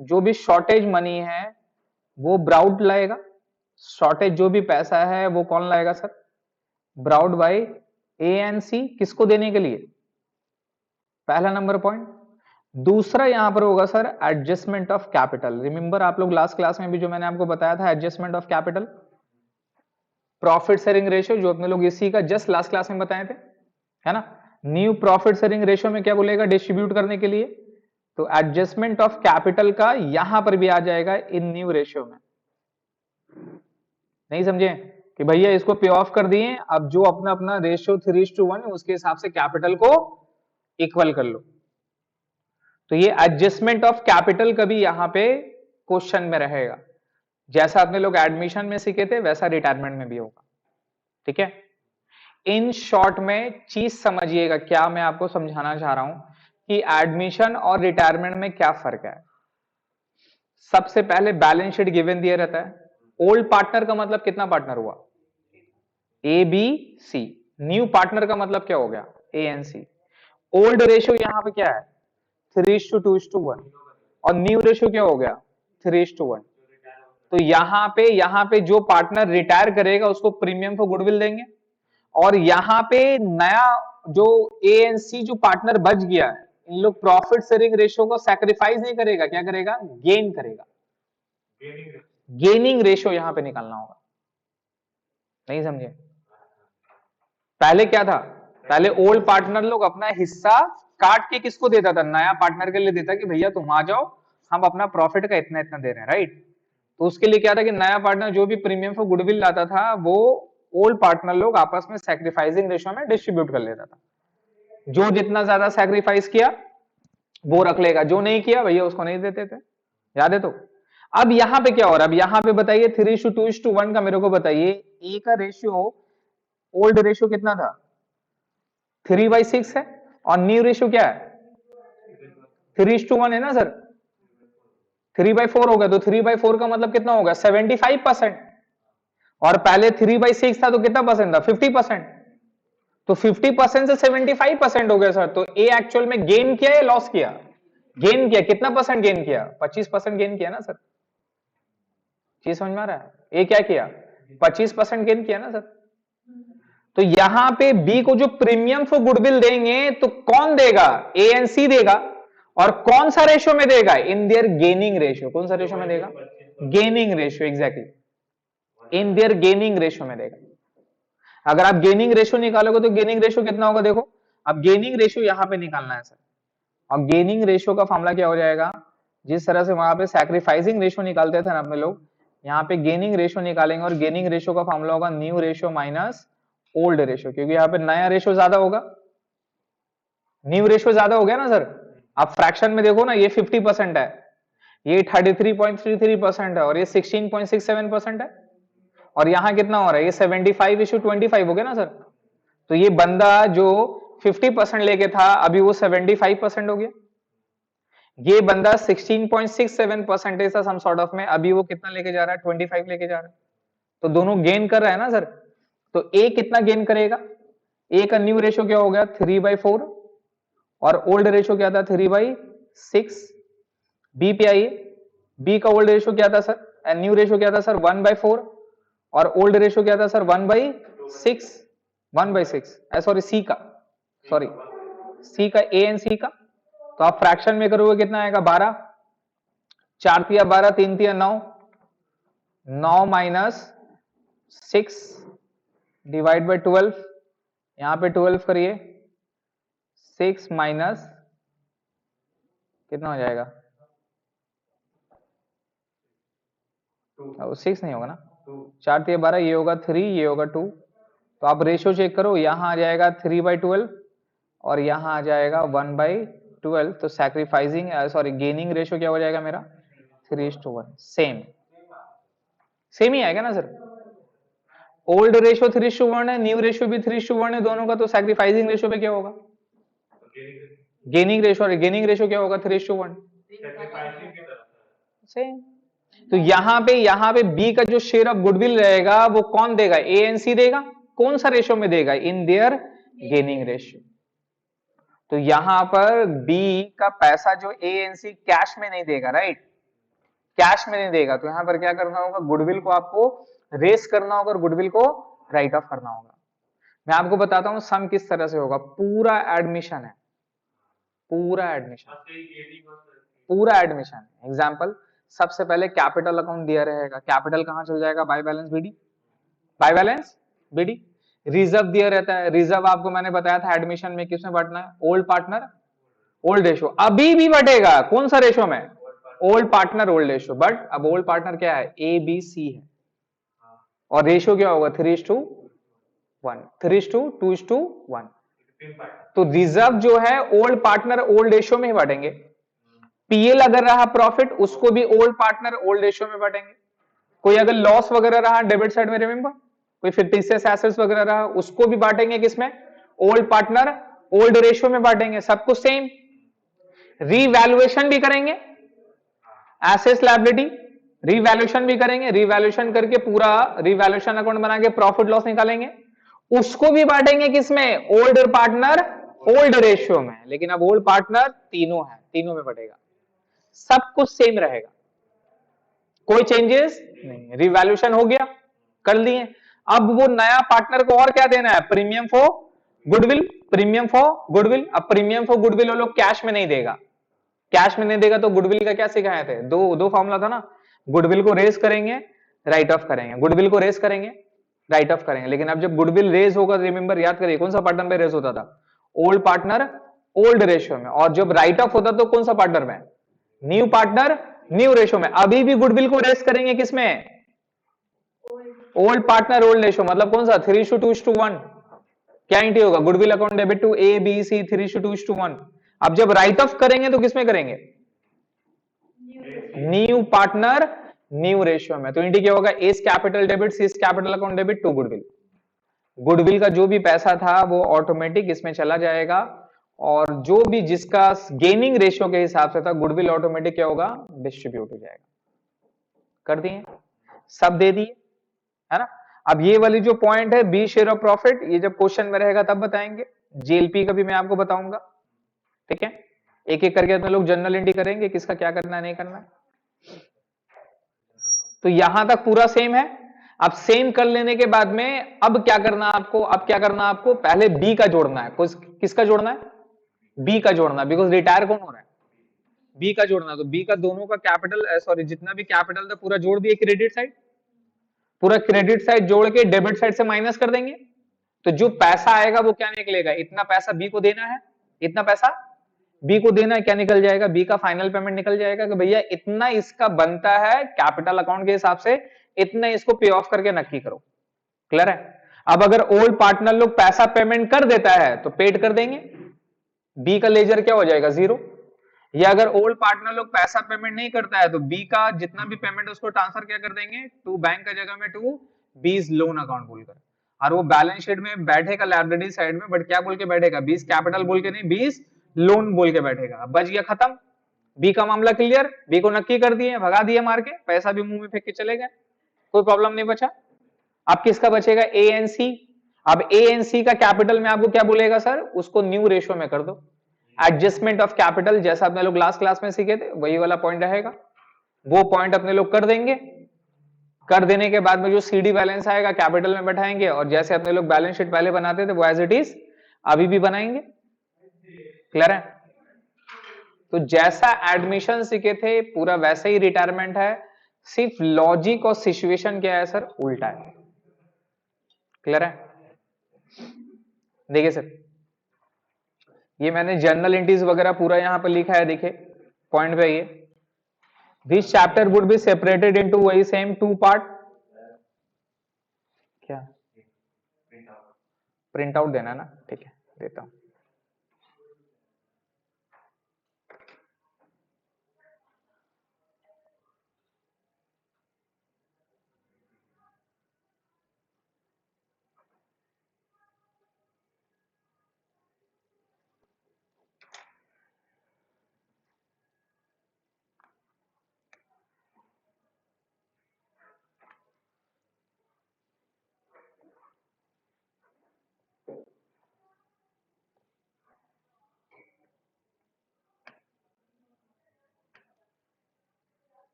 जो भी शॉर्टेज मनी है वो ब्राउट लाएगा। शॉर्टेज जो भी पैसा है वो कौन लाएगा सर? Brought bye ANC. किसको देने के लिए? पहला नंबर पॉइंट। दूसरा यहां पर होगा sir adjustment of capital. Remember आप लोग लास्ट क्लास में भी जो मैंने आपको बताया था adjustment of capital, profit sharing ratio, जो अपने लोग इसी का जस्ट लास्ट क्लास में बताए थे, है ना। न्यू प्रॉफिट शेयरिंग रेशियो में क्या बोलेगा? डिस्ट्रीब्यूट करने के लिए। तो एडजस्टमेंट ऑफ कैपिटल का यहां पर भी आ जाएगा इन न्यू रेशियो में। नहीं समझे कि भैया इसको पे ऑफ कर दिए, अब जो अपना अपना रेशियो 3:1 उसके हिसाब से कैपिटल को इक्वल कर लो। तो ये एडजस्टमेंट ऑफ कैपिटल का भी यहां पे क्वेश्चन में रहेगा। जैसा अपने लोग एडमिशन में सीखे थे वैसा रिटायरमेंट में भी होगा। ठीक है? इन शॉर्ट में चीज समझिएगा, क्या मैं आपको समझाना चाह रहा हूं कि एडमिशन और रिटायरमेंट में क्या फर्क है। सबसे पहले बैलेंस शीट गिवन दिया रहता है। ओल्ड पार्टनर का मतलब कितना पार्टनर हुआ? A B C. New partner का मतलब क्या हो गया? A and C. Old ratio यहां पे क्या है? 3:2:1। और न्यू रेशियो क्या हो गया? 3:1। तो यहां पे जो पार्टनर रिटायर करेगा उसको प्रीमियम फॉर गुडविल देंगे, और यहां पे नया जो एएनसी जो पार्टनर बच गया है, इन लोग प्रॉफिट शेयरिंग रेशियो को सैक्रिफाइस नहीं करेगा, क्या करेगा? गेन करेगा। गेनिंग रेशियो यहां पे निकालना होगा। नहीं समझे? पहले क्या था? पहले ओल्ड पार्टनर लोग अपना हिस्सा काट के किसको देता था? नया पार्टनर के लिए देता कि भैया तुम आ जाओ, हम अपना प्रॉफिट का इतना इतना दे रहे हैं, राइट। तो उसके लिए क्या था कि नया पार्टनर जो भी प्रीमियम फॉर गुडविल लाता था वो ओल्ड पार्टनर लोग आपस में सैक्रिफाइसिंग रेशियो में डिस्ट्रीब्यूट कर लेता था। जो जितना ज्यादा सैक्रिफाइस किया वो रख लेगा, जो नहीं किया भैया उसको नहीं देते थे। याद है? तो अब यहां पे क्या हो रहा है? अब यहां पे बताइए 3:2:1 का मेरे को बताइए। ए का रेशियो, ओल्ड रेशियो कितना था? 3/6 है, और न्यू रेशियो क्या है? 3:1 है ना सर। 3/4 हो गया, तो 3/4 का मतलब कितना होगा? 75%। और पहले 3/6 था तो कितना परसेंट था? 50%। तो 50% से 75% हो गया सर। तो ए एक्चुअल में गेन किया या लॉस किया? गेन किया। कितना परसेंट गेन किया? 25% गेन किया ना सर। चीज समझ में आ रहा है? ए क्या किया? 25% गेन किया ना सर। तो यहां पे बी को जो प्रीमियम फॉर गुडविल देंगे तो कौन देगा? एएनसी देगा। और कौन सा रेशियो में देगा? In their gaining ratio. कौन सा रेशियो में देगा? Gaining ratio, exactly in their gaining ratio में देगा। अगर आप गेनिंग रेशियो निकालोगे तो गेनिंग रेशियो कितना होगा? देखो, अब गेनिंग रेशियो यहां पे निकालना है सर, और गेनिंग रेशियो का फॉर्मूला क्या हो जाएगा? जिस तरह से वहां पे सैक्रिफाइसिंग रेशियो निकालते थे ना अपने लोग, यहाँ पे गेनिंग रेशियो निकालेंगे, और गेनिंग रेशियो का फॉर्मूला होगा new ratio minus old ratio, क्योंकि यहाँ पे नया रेशियो ज्यादा होगा, न्यू रेशियो ज्यादा हो गया ना सर। आप फ्रैक्शन में देखो ना, ये 50% है, ये 33.33% है, और ये 16.67% है, और यहाँ कितना हो रहा है, ये 75:25 हो गया ना सर। तो ये बंदा जो 50% लेके था अभी वो 75% हो गया, ये बंदा 16.67% था सम सॉर्ट ऑफ में, अभी वो कितना लेके जा रहा है, 25 लेके जा रहा है। तो दोनों गेन कर रहा है ना सर। तो ए कितना गेन करेगा, ए का न्यू रेशियो क्या हो गया 3/4, और ओल्ड रेशियो क्या था 3/6। बी पे आइए, बी का ओल्ड रेशियो क्या था सर, न्यू रेशियो क्या था सर 1/4, और ओल्ड रेशियो क्या था सर 1/6, 1/6, सॉरी सी का, सॉरी सी का, ए एंड सी का। तो आप फ्रैक्शन में करोगे कितना आएगा 12, 4 तिया 12, 3 तिया 9, 9 माइनस 6 डिवाइड बाई 12, यहां पे 12 करिए, 6 माइनस कितना हो जाएगा, 6 नहीं होगा ना, 4 तिया 12, ये होगा 3, ये होगा 2। तो आप रेशियो चेक करो, यहां आ जाएगा 3/12 और यहां आ जाएगा 1/12। तो सैक्रिफाइसिंग सॉरी गेनिंग रेशियो क्या हो जाएगा मेरा 3:1, सेम सेम ही आएगा ना सर। ओल्ड रेशियो 3:1 है, न्यू रेशियो भी 3:1 है दोनों का, तो सैक्रिफाइसिंग रेशियो पे क्या होगा गेनिंग रेशियो, और गेनिंग रेशियो क्या होगा 3:1, सेम। तो यहाँ पे बी का जो शेयर ऑफ गुडविल रहेगा वो कौन देगा, ए एंड सी देगा, कौन सा रेशियो में देगा, इन देयर गेनिंग रेशियो। तो यहां पर बी का पैसा जो ए एंड सी कैश में नहीं देगा, राइट, कैश में नहीं देगा, तो यहां पर क्या करना होगा, गुडविल को आपको रेस करना होगा और गुडविल को राइट ऑफ करना होगा। मैं आपको बताता हूं सम किस तरह से होगा, पूरा एडमिशन है, पूरा एडमिशन, पूरा एडमिशन। एग्जांपल, सबसे पहले कैपिटल अकाउंट दिया रहेगा, कैपिटल कहां चल जाएगा, by balance BD, by balance BD. Reserve दिया रहता है, रिजर्व आपको मैंने बताया था एडमिशन में किसमें बांटना है, ओल्ड पार्टनर ओल्ड रेशियो, अभी भी बटेगा कौन सा रेशियो में, old partner old ratio, but अब ओल्ड पार्टनर क्या है, ए बी सी है, और रेशियो क्या होगा 3:1, 3:2:1। तो रिजर्व जो है ओल्ड पार्टनर ओल्ड रेशियो में ही बांटेंगे, पीएल अगर रहा प्रॉफिट उसको भी ओल्ड पार्टनर ओल्ड रेशियो में बांटेंगे, कोई अगर लॉस वगैरह रहा डेबिट साइड में, रिमेंबर कोई फिक्टिशियस एसेट्स वगैरह रहा उसको भी बांटेंगे किसमें, ओल्ड पार्टनर ओल्ड रेशियो में बांटेंगे, सब कुछ सेम। रीवैल्यूएशन भी करेंगे, एसेट्स लायबिलिटी रीवैल्यूएशन भी करेंगे, रीवैल्यूएशन करके पूरा रीवैल्यूएशन अकाउंट बना के प्रॉफिट लॉस निकालेंगे, उसको भी बांटेंगे किसमें, ओल्ड पार्टनर ओल्ड रेशियो में। लेकिन अब ओल्ड पार्टनर तीनों है, तीनों में बटेगा, सब कुछ सेम रहेगा, कोई चेंजेस नहीं। रिवैल्यूएशन हो गया, कर लिए। अब वो नया पार्टनर को और क्या देना है, premium for goodwill, premium for goodwill. अब प्रीमियम फॉर गुडविल वो लोग कैश में नहीं देगा, कैश में नहीं देगा, तो गुडविल का क्या सिखाए थे, दो फॉर्मूला था ना, गुडविल को रेस करेंगे राइट ऑफ करेंगे, गुडविल को रेस करेंगे राइट ऑफ करेंगे। लेकिन अब जब गुडविल रेस होगा, रिमेंबर याद करिए कौन सा पार्टनर में रेस होता था, ओल्ड पार्टनर ओल्ड रेशियो में, और जब राइट ऑफ होता तो कौन सा पार्टनर में, न्यू पार्टनर न्यू रेशियो में। अभी भी गुडविल को रेस करेंगे किसमें, ओल्ड पार्टनर ओल्ड रेशियो, मतलब कौन सा 3:2:1, क्या एंट्री होगा, goodwill account debit to A B C 3:2:1। अब जब राइट ऑफ करेंगे तो किसमें करेंगे, न्यू पार्टनर न्यू रेशियो में। तो एंट्री क्या होगा, एस capital debit C capital account debit to goodwill. Goodwill का जो भी पैसा था वो ऑटोमेटिक इसमें चला जाएगा, और जो भी जिसका गेनिंग रेशियो के हिसाब से था गुडविल ऑटोमेटिक क्या होगा, डिस्ट्रीब्यूट हो जाएगा। कर दिए, सब दे दिए, है ना। अब ये वाली जो पॉइंट है बी शेयर ऑफ प्रॉफिट, ये जब क्वेश्चन में रहेगा तब बताएंगे, जेएलपी का भी मैं आपको बताऊंगा, ठीक है। एक एक करके हम लोग जनरल एंट्री करेंगे, किसका क्या करना है नहीं करना है। तो यहां तक पूरा सेम है। अब सेम कर लेने के बाद में अब क्या करना आपको, अब क्या करना आपको, पहले बी का जोड़ना है, किसका जोड़ना है, बी का जोड़ना, बिकॉज रिटायर कौन हो रहा है, बी का जोड़ना। तो बी का दोनों का कैपिटल सॉरी जितना भी कैपिटल था पूरा जोड़ दिए, क्रेडिट साइड, पूरा क्रेडिट साइड जोड़ के डेबिट साइड से माइनस कर देंगे। तो जो पैसा आएगा वो क्या निकलेगा, इतना पैसा बी को देना है, इतना पैसा बी को देना है, क्या निकल जाएगा, बी का फाइनल पेमेंट निकल जाएगा कि भैया इतना इसका बनता है कैपिटल अकाउंट के हिसाब से, इतना इसको पे ऑफ करके नक्की करो। क्लियर है? अब अगर ओल्ड पार्टनर लोग पैसा पेमेंट कर देता है तो पेड कर देंगे, बी का लेजर क्या हो जाएगा, जीरो। या अगर ओल्ड पार्टनर लोग पैसा पेमेंट नहीं करता है तो बी का जितना भी पेमेंट उसको ट्रांसफर क्या कर देंगे, टू बैंक का जगह में टू बीस लोन अकाउंट बोलकर, और वो बैलेंस शीट में बैठेगा लायबिलिटी साइड में, बट क्या बोल के बैठेगा, बीस कैपिटल बोल के नहीं, बीस लोन बोल के बैठेगा। अब बच गया, खत्म, बी का मामला क्लियर, बी को नक्की कर दिए, भगा दिए मार के, पैसा भी मुंह में फेंक के चले गए, कोई प्रॉब्लम नहीं बचा। अब किसका बचेगा, ए एन सी। अब ए एन सी का कैपिटल में आपको क्या बोलेगा सर, उसको न्यू रेशियो में कर दो, एडजस्टमेंट ऑफ कैपिटल, जैसा अपने लोग लास्ट क्लास में सीखे थे वही वाला पॉइंट रहेगा, वो पॉइंट अपने लोग कर देंगे। कर देने के बाद में जो सीडी बैलेंस आएगा कैपिटल में बैठाएंगे, और जैसे अपने लोग बैलेंस शीट पहले बनाते थे वो एज इट इज अभी भी बनाएंगे। क्लियर है? तो जैसा एडमिशन सीखे थे पूरा वैसे ही रिटायरमेंट है, सिर्फ लॉजिक और सिचुएशन क्या है सर, उल्टा है। क्लियर है? देखिए सर, ये मैंने जर्नल एंट्रीज वगैरह पूरा यहां पर लिखा है, देखिए पॉइंट पे, ये this chapter would be separated into वही सेम टू पार्ट। क्या प्रिंट आउट देना है ना, ठीक है देता हूं।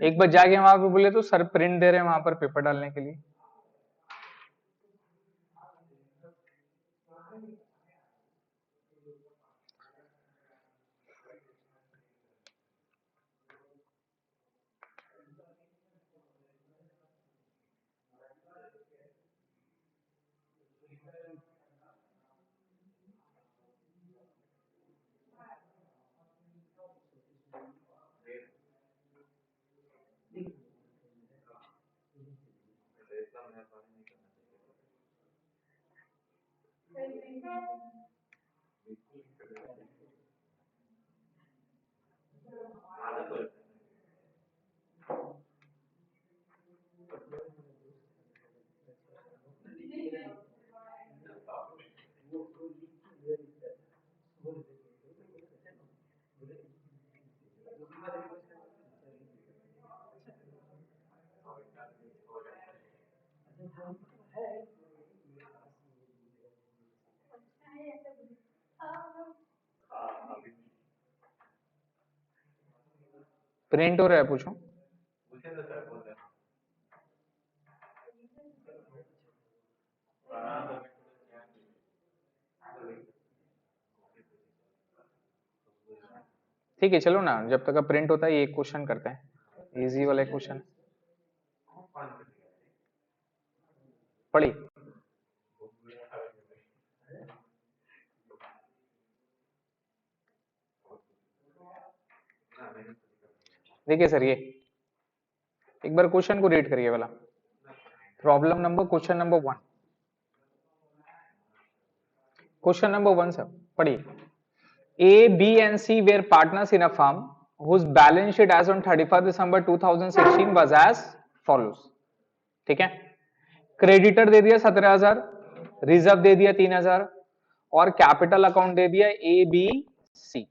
एक बार जाके वहां पे बोले तो सर प्रिंट दे रहे हैं वहां पर पेपर डालने के लिए। प्रिंट हो रहा है, पूछो। ठीक है चलो ना, जब तक प्रिंट होता है ये एक क्वेश्चन करते हैं, इजी वाला क्वेश्चन पढ़ी। देखिए सर, ये एक बार क्वेश्चन को रीड करिए वाला, problem number question number 1, question number 1 sir पढ़िए। A, B and C were partners in a firm whose balance sheet as on 31st December 2016 was as follows। ठीक है, क्रेडिटर दे दिया 17,000, रिजर्व दे दिया 3,000 और कैपिटल अकाउंट दे दिया A, B, C।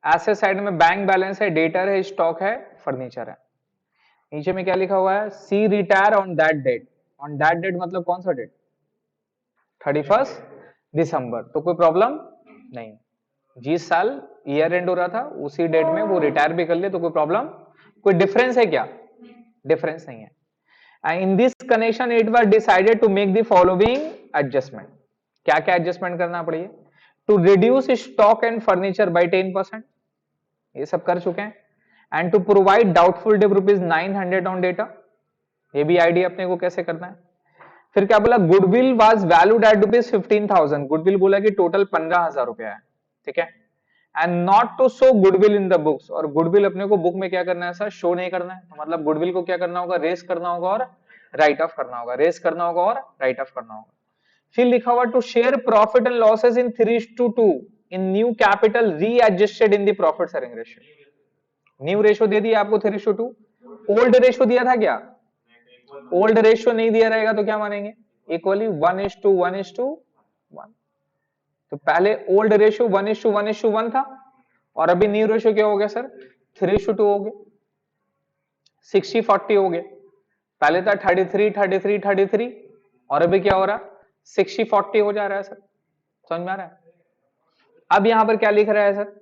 Asset side में बैंक बैलेंस है, डेटर है, स्टॉक है, फर्नीचर है। नीचे में क्या लिखा हुआ है, C retire on that date. On that date मतलब कौन सा डेट, 31st दिसंबर। तो कोई प्रॉब्लम नहीं, जिस साल ईयर एंड हो रहा था उसी डेट में वो रिटायर भी कर ले तो कोई प्रॉब्लम, कोई डिफरेंस है क्या, डिफरेंस नहीं है। And in this connection it was decided to make the following adjustment. क्या क्या एडजस्टमेंट करना पड़ेगा, to reduce stock and furniture by 10%, ये सब कर चुके हैं। And to provide doubtful debt ₹900 on debtor, ये भी आइडिया अपने को कैसे करना है। फिर क्या बोला, goodwill was valued at ₹15,000, goodwill बोला कि टोटल 15,000 रुपया है, ठीक है। And not to show goodwill in the books, और गुडविल अपने को बुक में क्या करना है सर, शो नहीं करना है। तो मतलब गुडविल को क्या करना होगा, रेस करना होगा और राइट ऑफ करना होगा, रेस करना होगा और राइट ऑफ करना होगा। फिर लिखा हुआ to share profit and losses in 3:2 in new capital readjusted in the profit sharing ratio. New ratio दे दिया आपको 3:2, ओल्ड रेशियो दिया था क्या, ओल्ड रेशियो नहीं दिया रहेगा तो क्या मानेंगे, इक्वली 1:1:1। तो पहले ओल्ड रेशियो 1:1:1 था और अभी न्यू रेशियो क्या हो गया सर, 3:2 हो गया, 60:40 हो गया। पहले था 33:33:33 और अभी क्या हो रहा, 60:40 हो जा रहा है सर, समझ में आ रहा है। अब यहां पर क्या लिख रहा है sir,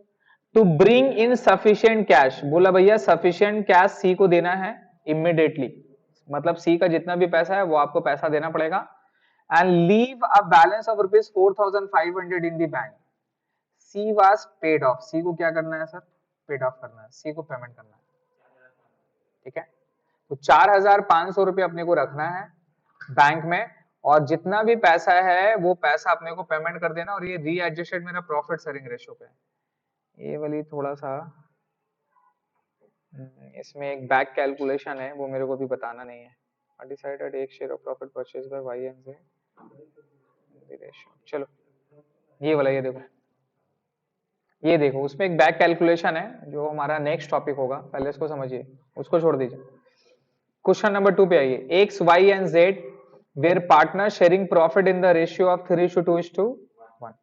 to bring in sufficient cash, बोला भैया सफिशिएंट कैश सी को देना है इमीडिएटली, मतलब सी का जितना भी पैसा है वो आपको पैसा देना पड़ेगा। And leave a balance of ₹4,500 in the bank. C was paid off, C को क्या करना है सर, पेड ऑफ करना है, सी को पेमेंट करना है, ठीक है। तो 4,500 रुपये अपने को रखना है बैंक में, और जितना भी पैसा है वो पैसा अपने को पेमेंट कर देना। और ये रीएडजस्टेड मेरा प्रॉफिट शेयरिंग रेशियो पे है। ये वाली थोड़ा सा इसमें एक बैक कैलकुलेशन है, वो मेरे को भी बताना नहीं है। डिसाइडेड एक share of profit purchase by Y and Z ratio. चलो ये वाला, ये देखो, ये देखो उसमें एक बैक कैलकुलेशन है जो हमारा नेक्स्ट टॉपिक होगा, पहले इसको समझिए, उसको छोड़ दीजिए। क्वेश्चन नंबर 2 पे आइए। X, Y and Z were partner sharing profit in the ratio of 3:2:1।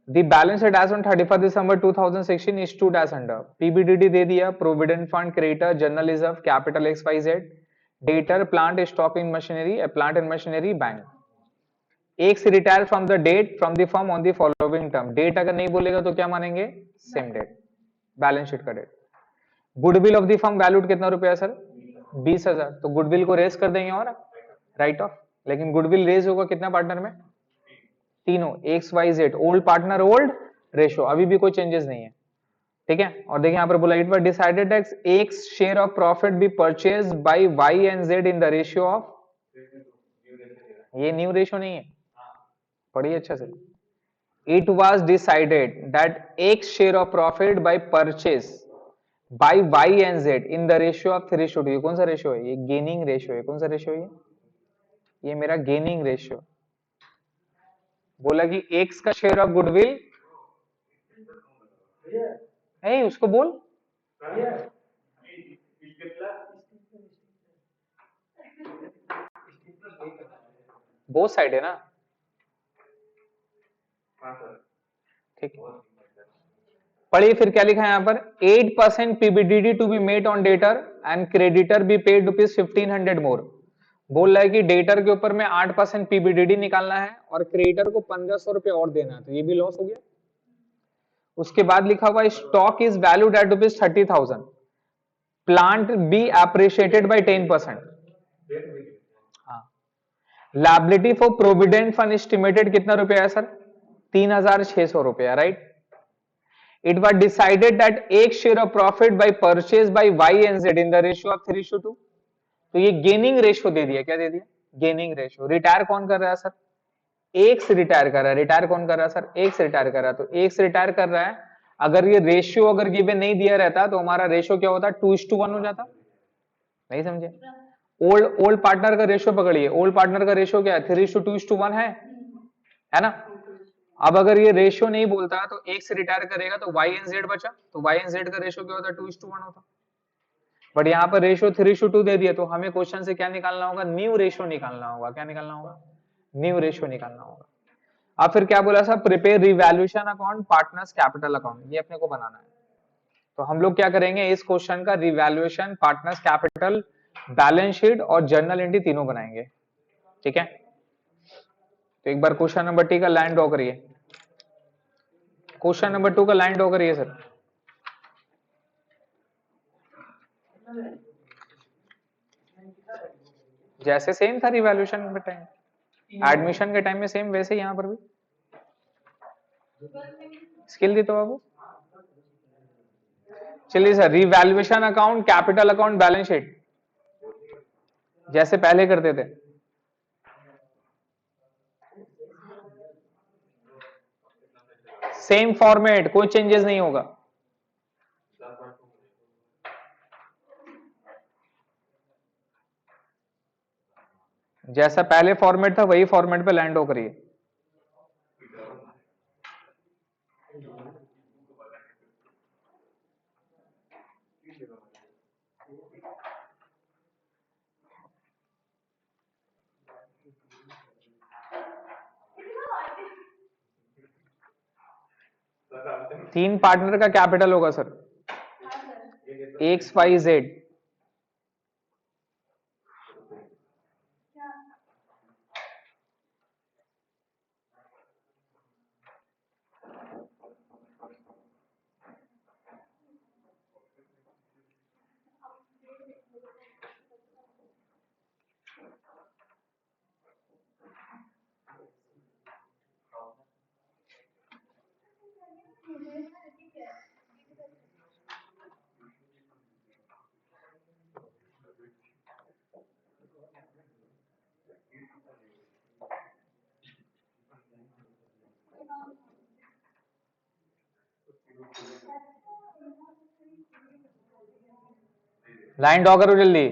The balance sheet as on 31st December 2016 is 2 dash under PBDD दे दिया, provident fund, creditor, general reserve, capital XYZ, debtor, plant, stock in machinery, plant and machinery, bank. X retire from the date from the firm on the following term. Date अगर नहीं बोलेगा तो क्या मानेंगे, सेम डेट, बैलेंस शीट का date. Goodwill of the firm valued कितना रुपया सर, 20,000, तो गुडविल को रेस कर देंगे और राइट ऑफ। लेकिन गुडविल रेज होगा कितना पार्टनर में, तीनों, X Y Z, old partner old ratio, अभी भी कोई चेंजेस नहीं है, ठीक है। और देखिए यहाँ पर बोला, it was decided that X share of profit be purchase by Y and Z in the ratio of, ये न्यू रेशियो नहीं है, पढ़िए अच्छा से। It was decided that X share of profit by purchase by Y and Z in the ratio of 3:2। ये कौन सा रेशियो है, ये गेनिंग रेशियो है। कौन सा रेशियो है ये मेरा गेनिंग रेशियो। बोला कि एक्स का शेयर ऑफ गुडविल, नहीं उसको बोल, बोथ साइड है ना, ठीक है। पढ़िए फिर क्या लिखा है यहाँ पर, 8% PBDD to be made on debtor and creditor be paid ₹1,500 more. बोल रहा है कि डेटर के ऊपर में 8% PBDD निकालना है और क्रेडिटर को 1,500 रुपए और देना है, तो ये भी लॉस हो गया। उसके बाद लिखा हुआ, stock is valued at ₹30,000, plant be appreciated by 10%। हाँ, liability for provident fund estimated कितना रुपया है सर, 3,600 रुपया, right. It was decided that एक share of profit by purchase by Y and Z in the ratio of 3:2। तो ये गेनिंग रेशियो दे दिया, क्या दे दिया, गेनिंग रेशियो। रिटायर कौन कर रहा है सर, एक से रिटायर कर रहा है। रिटायर कौन कर रहा है सर, एक से रिटायर कर रहा है। तो एक से रिटायर कर रहा है, अगर ये रेशियो अगर गिवन नहीं दिया रहता तो हमारा रेशियो क्या होता, 2:1 हो जाता। नहीं समझे, ओल्ड ओल्ड पार्टनर का रेशियो पकड़िए, ओल्ड पार्टनर का रेशियो क्या है, 3:2:1 है ना। अब अगर ये रेशियो नहीं बोलता तो एक से रिटायर करेगा तो वाई एंड जेड बचा, तो वाई एंड जेड का रेशियो क्या होता, 2:1 होता। बट यहाँ पर रेशियो 3:2 दे दिया, तो हमें क्वेश्चन से क्या निकालना होगा, न्यू रेशियो निकालना होगा। क्या निकालना होगा, न्यू रेशियो निकालना होगा। अब फिर क्या बोला sir, prepare revaluation account, partners capital account, ये अपने को बनाना है। तो हम लोग क्या करेंगे, इस क्वेश्चन का revaluation, partners capital, balance sheet और जर्नल एंट्री तीनों बनाएंगे। ठीक है, तो एक बार क्वेश्चन नंबर टी का लाइन ड्रॉ करिए, क्वेश्चन नंबर 2 का लाइन ड्रॉ करिए सर। जैसे सेम था रिवैल्यूएशन के टाइम, एडमिशन के टाइम में सेम, वैसे ही यहां पर भी स्किल दी तो बाबू। चलिए sir, revaluation account, capital account, balance sheet जैसे पहले करते थे। सेम फॉर्मेट, कोई चेंजेस नहीं होगा। जैसा पहले फॉर्मेट था वही फॉर्मेट पे लैंड हो करिए। तीन पार्टनर का कैपिटल होगा sir, X Y Z. Line draw करो जल्दी।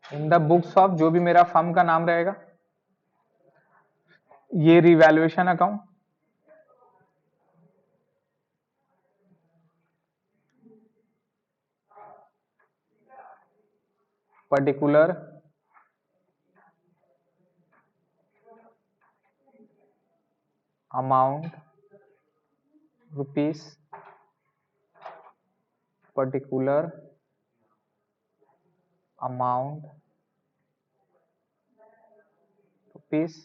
इन द बुक्स ऑफ, जो भी मेरा फर्म का नाम रहेगा, ये revaluation account, particular amount rupees, particular amount rupees,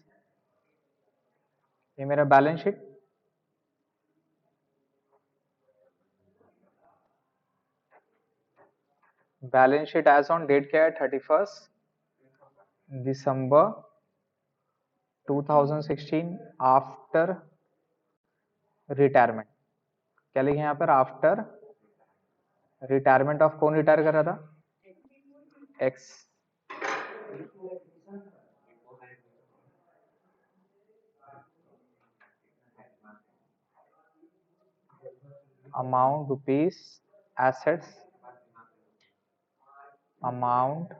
ये मेरा balance sheet. Balance sheet as on date क्या है, 31 दिसंबर 2016 आफ्टर रिटायरमेंट। क्या लिखे यहाँ पर, आफ्टर रिटायरमेंट ऑफ, कौन रिटायर कर रहा था, X. Amount rupees, assets amount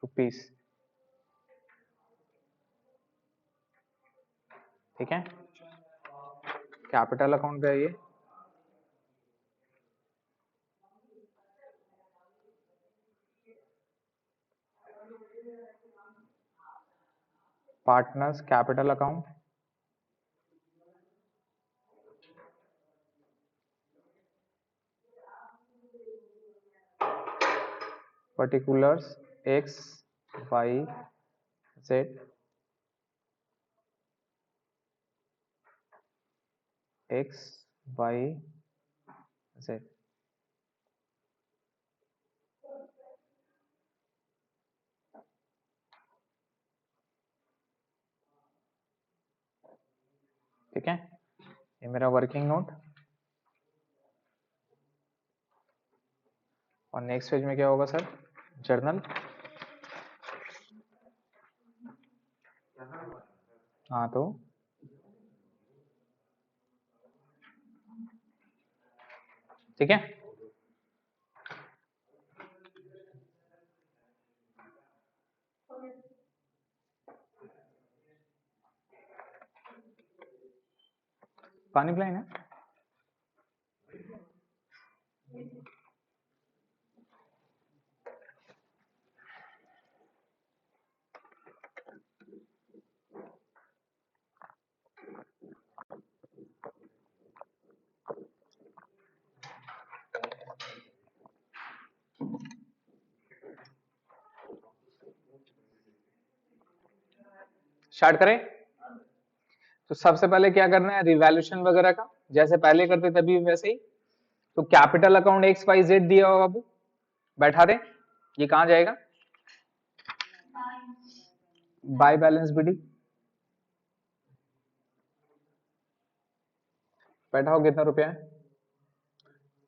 rupees. ठीक है, कैपिटल अकाउंट पे आइए, partners capital account, particulars X Y Z, X Y Z. ठीक है, ये मेरा वर्किंग नोट। और नेक्स्ट पेज में क्या होगा सर? जर्नल। हाँ तो ठीक है, पानी पिलाए ना। स्टार्ट करें। तो सबसे पहले क्या करना है, रिवैल्यूएशन वगैरह का, जैसे पहले करते तभी वैसे ही। तो capital account X Y Z दिया हुआ बाबू, बैठा दें। ये कहां जाएगा? By balance BD. बैठा हो, कितना रुपया है?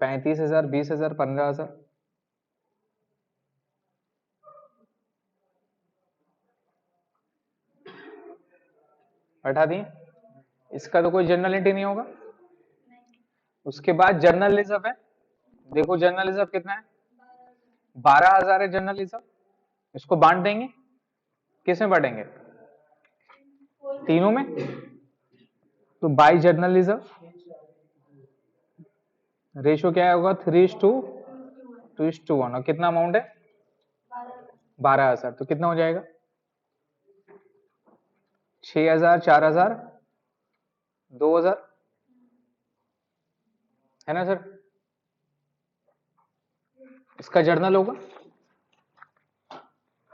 35,000, 20,000, 15,000। बैठा दिए। इसका तो कोई जर्नल एंट्री नहीं होगा। उसके बाद जर्नल रिजर्व है। देखो जर्नल रिजर्व कितना है? 12,000 है जर्नल रिजर्व। इसको बांट देंगे। किस में बांटेंगे? तीनों में। तो बाई जर्नल रिजर्व रेशियो क्या होगा? 3:2:1। और कितना अमाउंट है? 12,000। तो कितना हो जाएगा? 6,000, 4,000, 2,000, है ना सर? इसका जर्नल होगा,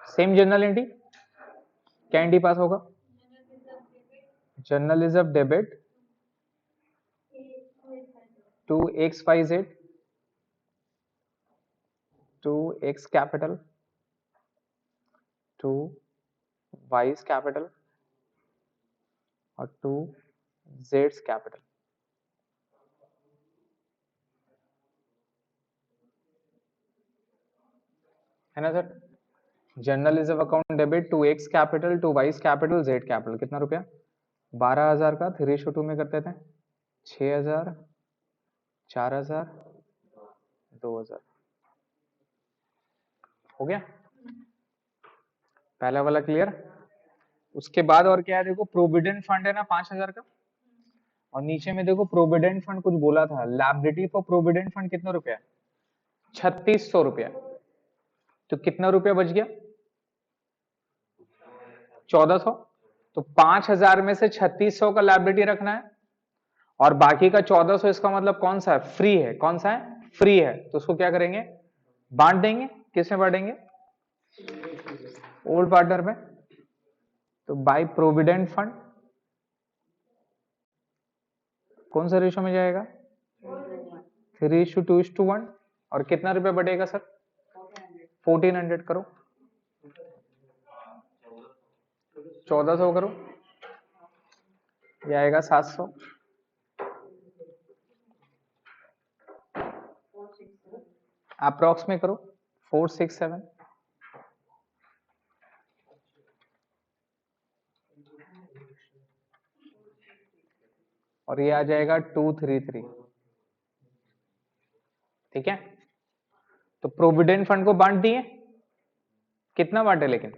सेम जर्नल एंट्री। क्या एंट्री पास होगा? General reserve debit to X Y Z, to X capital, to Y's capital, और टू जेड्स कैपिटल। है ना sir? General reserve account debit to X capital, to Y's capital, Z capital. कितना रुपया? 12,000 का 3:2 में करते थे। 6,000, 4,000, 2,000। हो गया पहला वाला क्लियर। उसके बाद और क्या है, देखो प्रोविडेंट फंड है ना 5,000 का। और नीचे में देखो प्रोविडेंट फंड कुछ बोला था, लायबिलिटी फॉर प्रोविडेंट फंड कितना रुपया? 3,600 रुपया। तो कितना रुपया बच गया? 1,400। तो 5,000 में से 3,600 का लायबिलिटी रखना है, और बाकी का 1,400, इसका मतलब कौन सा है? फ्री है। कौन सा है? फ्री है। तो उसको क्या करेंगे? बांट देंगे। किसमें बांटेंगे? ओल्ड पार्टनर में। तो बाय प्रोविडेंट फंड कौन सा रेशो में जाएगा? 3:2:1। और कितना रुपया बढ़ेगा सर? 1,400 करो, 1,400 करो, ये आएगा 700। अप्रॉक्स में करो 467। और ये आ जाएगा 233। ठीक है, तो प्रोविडेंट फंड को बांट दिए। कितना बांटे लेकिन?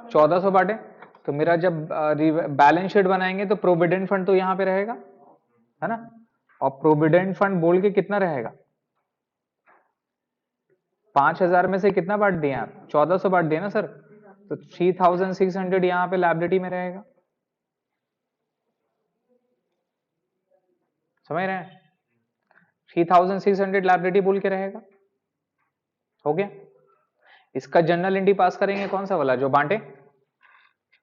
1,400 बांटे। तो मेरा जब बैलेंस शीट बनाएंगे तो प्रोविडेंट फंड तो यहां पे रहेगा, है ना? और प्रोविडेंट फंड बोल के कितना रहेगा? 5,000 में से कितना बांट दिए आप? 1,400 बांट दिए ना सर। तो 3,600 यहाँ पे लायबिलिटी में रहेगा। समझ रहे हैं? 3,600 लायबिलिटी बोल के रहेगा। हो गया। इसका जनरल एंट्री पास करेंगे कौन सा वाला? जो बांटे।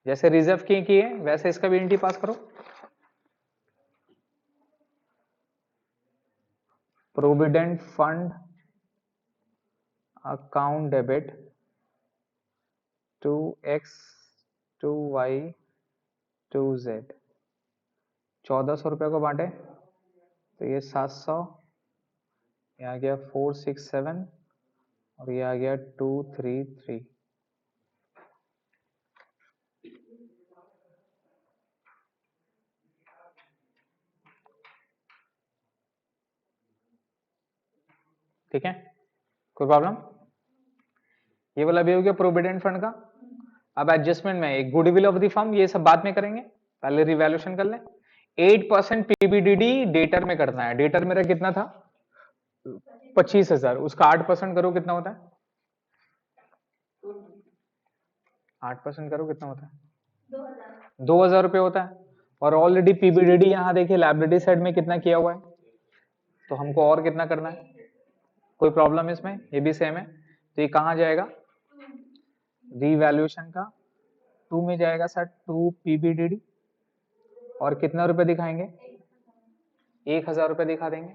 जैसे रिजर्व किए वैसे इसका भी एंट्री पास करो। Provident fund account debit to X, to Y, to Z. 1400 को बांटे तो ये 700, ये आ गया 467 और ये आ गया 233। ठीक है, कोई प्रॉब्लम? ये वाला भी हो गया प्रोविडेंट फंड का। अब एडजस्टमेंट में एक गुडविल ऑफ द फर्म, ये सब बाद में करेंगे, पहले रिवैल्यूएशन कर लें। 8% पीबीडीडी डेटर में करना है। डेटर मेरा कितना था? 25,000, उसका 8% करो कितना होता है? 8% करो कितना होता है? 2,000 रुपये होता है। और ऑलरेडी पीबीडीडी यहाँ देखिए लाइबिलिटी साइड में कितना किया हुआ है, तो हमको और कितना करना है? कोई प्रॉब्लम इसमें? ये भी सेम है, तो ये कहाँ जाएगा? रीवैल्यूएशन का 2 में जाएगा सर, 2 पीबीडीडी और कितना रुपए दिखाएंगे? 1,000 रुपए दिखा देंगे।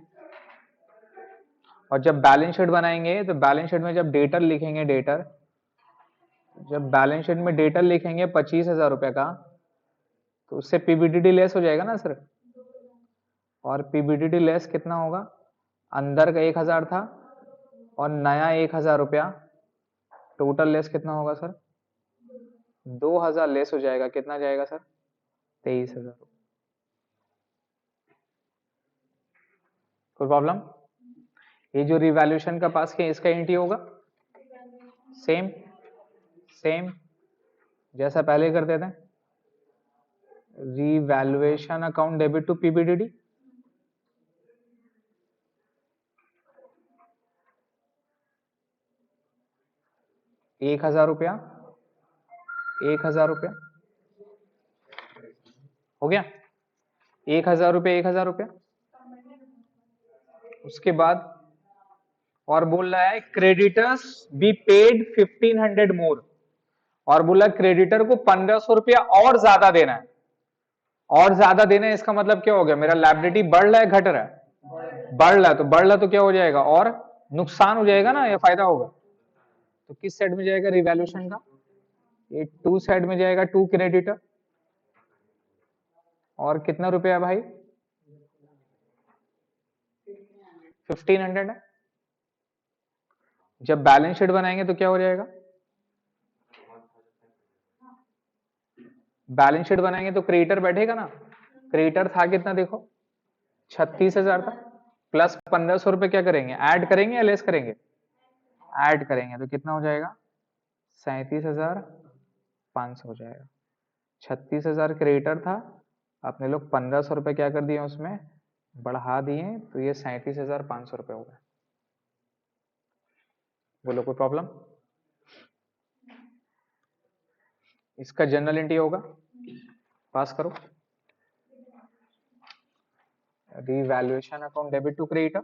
और जब बैलेंस शीट बनाएंगे तो बैलेंस शीट में जब डेटर लिखेंगे, डेटर जब बैलेंस शीट में डेटर लिखेंगे 25,000 रुपए का, तो उससे पीबीडीडी लेस हो जाएगा ना सर। और पीबीडीडी लेस कितना होगा? अंदर का 1,000 था और नया 1,000 रुपया, टोटल लेस कितना होगा सर? 2,000 लेस हो जाएगा। कितना जाएगा सर? 23,000। कोई प्रॉब्लम? ये जो रिवैल्यूएशन का पास किया इसका एंट्री होगा सेम सेम जैसा पहले करते थे। रिवैल्यूएशन अकाउंट डेबिट टू पीबीडीडी, ₹1,000, 1,000 रुपया हो गया। 1,000 रुपया, 1,000 रुपया। उसके बाद और बोल रहा है क्रेडिटर्स बी पेड 1,500 मोर, और बोला क्रेडिटर को 1,500 रुपया और ज्यादा देना है। और ज्यादा देना है इसका मतलब क्या हो गया? मेरा लायबिलिटी बढ़ रहा है घट रहा है? बढ़ रहा है, तो बढ़ रहा तो क्या हो जाएगा? और नुकसान हो जाएगा ना या फायदा होगा? तो किस साइड में जाएगा रिवैल्यूएशन का? ये 2 साइड में जाएगा, 2 क्रेडिटर और कितना रुपया भाई? 1,500 है। जब बैलेंस शीट बनाएंगे तो क्या हो जाएगा? बैलेंस शीट बनाएंगे तो क्रेडिटर बैठेगा ना। क्रेडिटर था कितना देखो? 36,000 था। प्लस 1,500 रुपए क्या करेंगे? ऐड करेंगे या लेस करेंगे? ऐड करेंगे, तो कितना हो जाएगा? 37,500 हो जाएगा। 36,000 क्रेडिटर था, अपने लोग 1,500 रुपए क्या कर दिए? उसमें बढ़ा दिए, तो ये 37,500 रुपए हो गए। बोलो कोई प्रॉब्लम? इसका जनरल एंट्री होगा, पास करो। Revaluation account debit to creditor,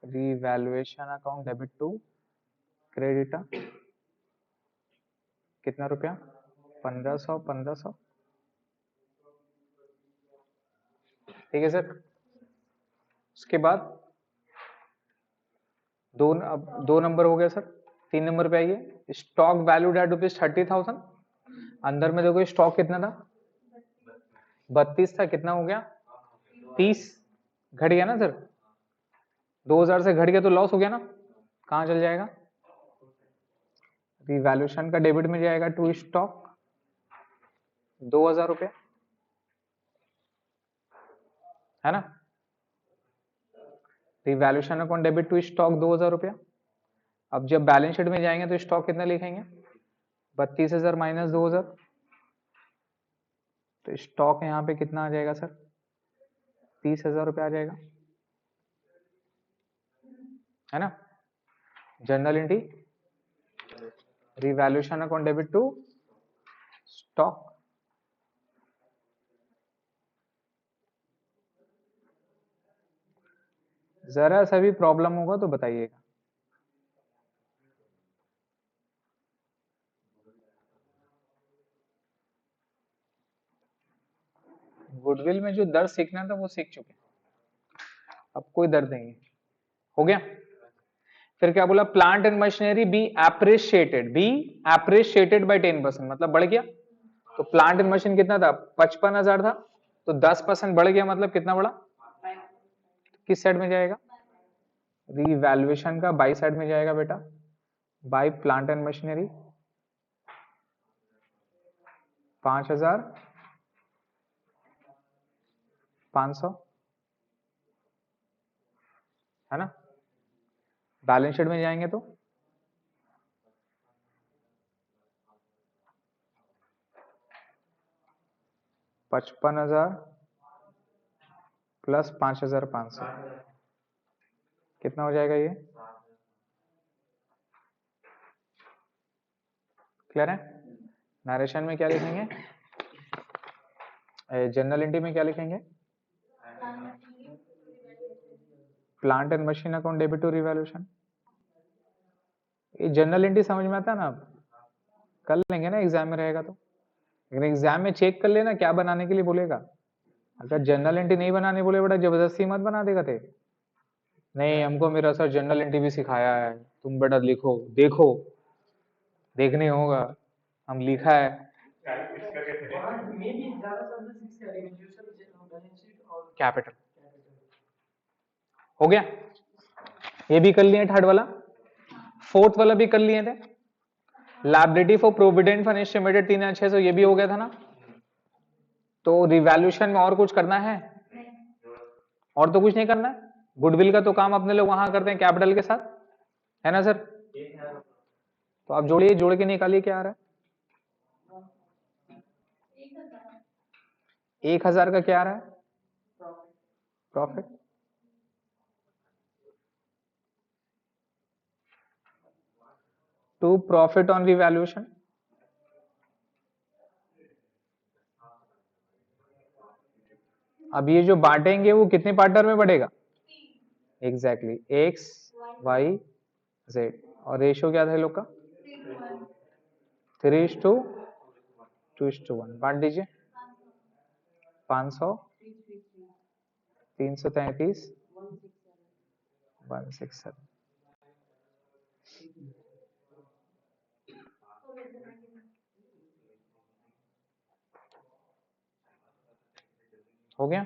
revaluation account debit to creditor कितना रुपया? 1,500, 1,500। ठीक है सर। उसके बाद अब 2 नंबर हो गया सर। 3 नंबर पे आइए, स्टॉक वैल्यूड एट ₹30,000। अंदर में देखो स्टॉक कितना था? 32 था। कितना हो गया? 30। घट गया ना सर? 2,000 से घट गया तो लॉस हो गया ना। कहां चल जाएगा? रिवैल्यूएशन का डेबिट में जाएगा टू स्टॉक 2,000 रुपया, है ना। Revaluation account debit to stock 2,000 रुपया। अब जब बैलेंस शीट में जाएंगे तो स्टॉक कितना लिखेंगे? 32,000 माइनस 2,000, तो स्टॉक यहाँ पे कितना आ जाएगा सर? 30,000 रुपया आ जाएगा, है ना। General entry, revaluation account debit to stock. जरा सा भी प्रॉब्लम होगा तो बताइएगा। गुडविल में जो दर्द सीखना था वो सीख चुके, अब कोई दर्द नहीं है। हो गया। फिर क्या बोला, plant and machinery be appreciated by 10%, मतलब बढ़ गया। तो प्लांट एंड मशीन कितना था, 55,000 था, तो 10% बढ़ गया, मतलब कितना बढ़ा, किस साइड में जाएगा, रीवैल्यूएशन का बाई साइड में जाएगा बेटा, बाय प्लांट एंड मशीनरी 5,500 है ना। बैलेंस शीट में जाएंगे तो 55,000 प्लस 5,500 कितना हो जाएगा, ये क्लियर है। नरेशन में क्या लिखेंगे, जनरल एंट्री में क्या लिखेंगे, plant and machine account debit to revaluation. ये जनरल एंट्री समझ में आता है ना, आप कर लेंगे ना, एग्जाम में रहेगा तो। लेकिन एग्जाम में चेक कर लेना क्या बनाने के लिए बोलेगा। अगर जनरल एंट्री नहीं बनाने बोले बेटा जबरदस्ती मत बना देगा थे, नहीं हमको मेरा सर जनरल एंट्री भी सिखाया है, तुम बेटा लिखो, देखो देखने होगा, हम लिखा है। कैपिटल हो गया, ये भी कर लिए, थर्ड वाला। फोर्थ वाला भी कर लिए थे, liability for provident fund estimated 3,600, ये भी हो गया था ना। तो रिवैल्यूएशन में और कुछ करना है, और तो कुछ नहीं करना है। गुडविल का तो काम अपने लोग वहां करते हैं कैपिटल के साथ, है ना सर। तो आप जोड़िए, जोड़ के निकालिए क्या आ रहा है, 1,000 का क्या आ रहा है, profit. To profit on revaluation, अब ये जो बांटेंगे वो कितने पार्टनर में बढ़ेगा, एग्जैक्टली एक्स वाई जेड, और रेशियो क्या था लोग का, 3:2:1। बांट दीजिए, 500, 333, 167। हो गया।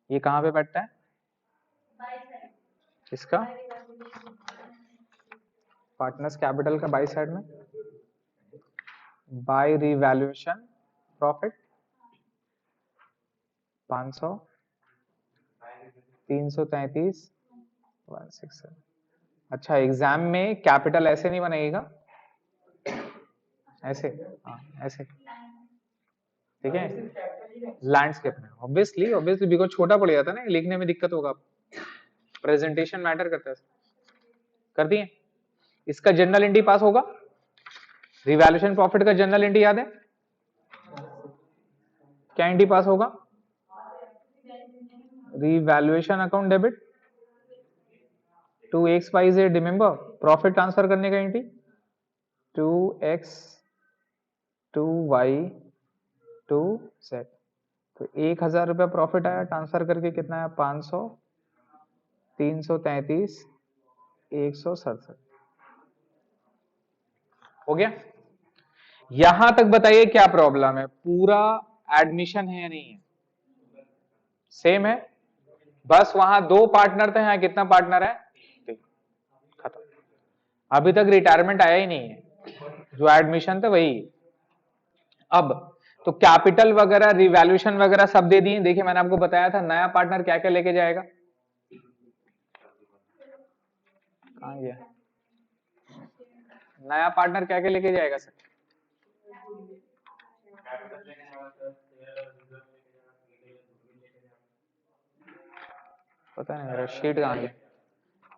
ये कहां पे बैठता है, इसका पार्टनर्स कैपिटल का बाई साइड में, बाय रिवैल्यूएशन प्रॉफिट 500, 333, 167। अच्छा, एग्जाम में कैपिटल ऐसे नहीं बनेगा, ऐसे, हाँ ऐसे, ठीक है, लैंडस्केप में ऑब्वियसली बिकॉज छोटा पड़ जाता है ना, लिखने में दिक्कत होगा, प्रेजेंटेशन मैटर करता है। कर दिए, इसका जनरल एंट्री पास होगा, रिवैल्यूएशन प्रॉफिट का जनरल एंट्री याद है, क्या एंट्री पास होगा, revaluation account debit to X Y Z, remember profit transfer करने का entry, to X to Y to Z. तो 1,000 रुपया प्रॉफिट आया, ट्रांसफर करके कितना आया, 500, 333, 167। हो गया। यहां तक बताइए क्या प्रॉब्लम है, पूरा एडमिशन है या नहीं है, सेम है, बस वहां 2 पार्टनर थे, यहाँ कितना पार्टनर है, 3, खत्म। अभी तक रिटायरमेंट आया ही नहीं है, जो एडमिशन था वही। अब तो कैपिटल वगैरह रिवैल्यूएशन वगैरह सब दे दिए। देखिए मैंने आपको बताया था नया पार्टनर क्या क्या लेके जाएगा, कहां गया नया पार्टनर, क्या क्या लेके जाएगा सर, पता नहीं मेरा शीट कहां गया,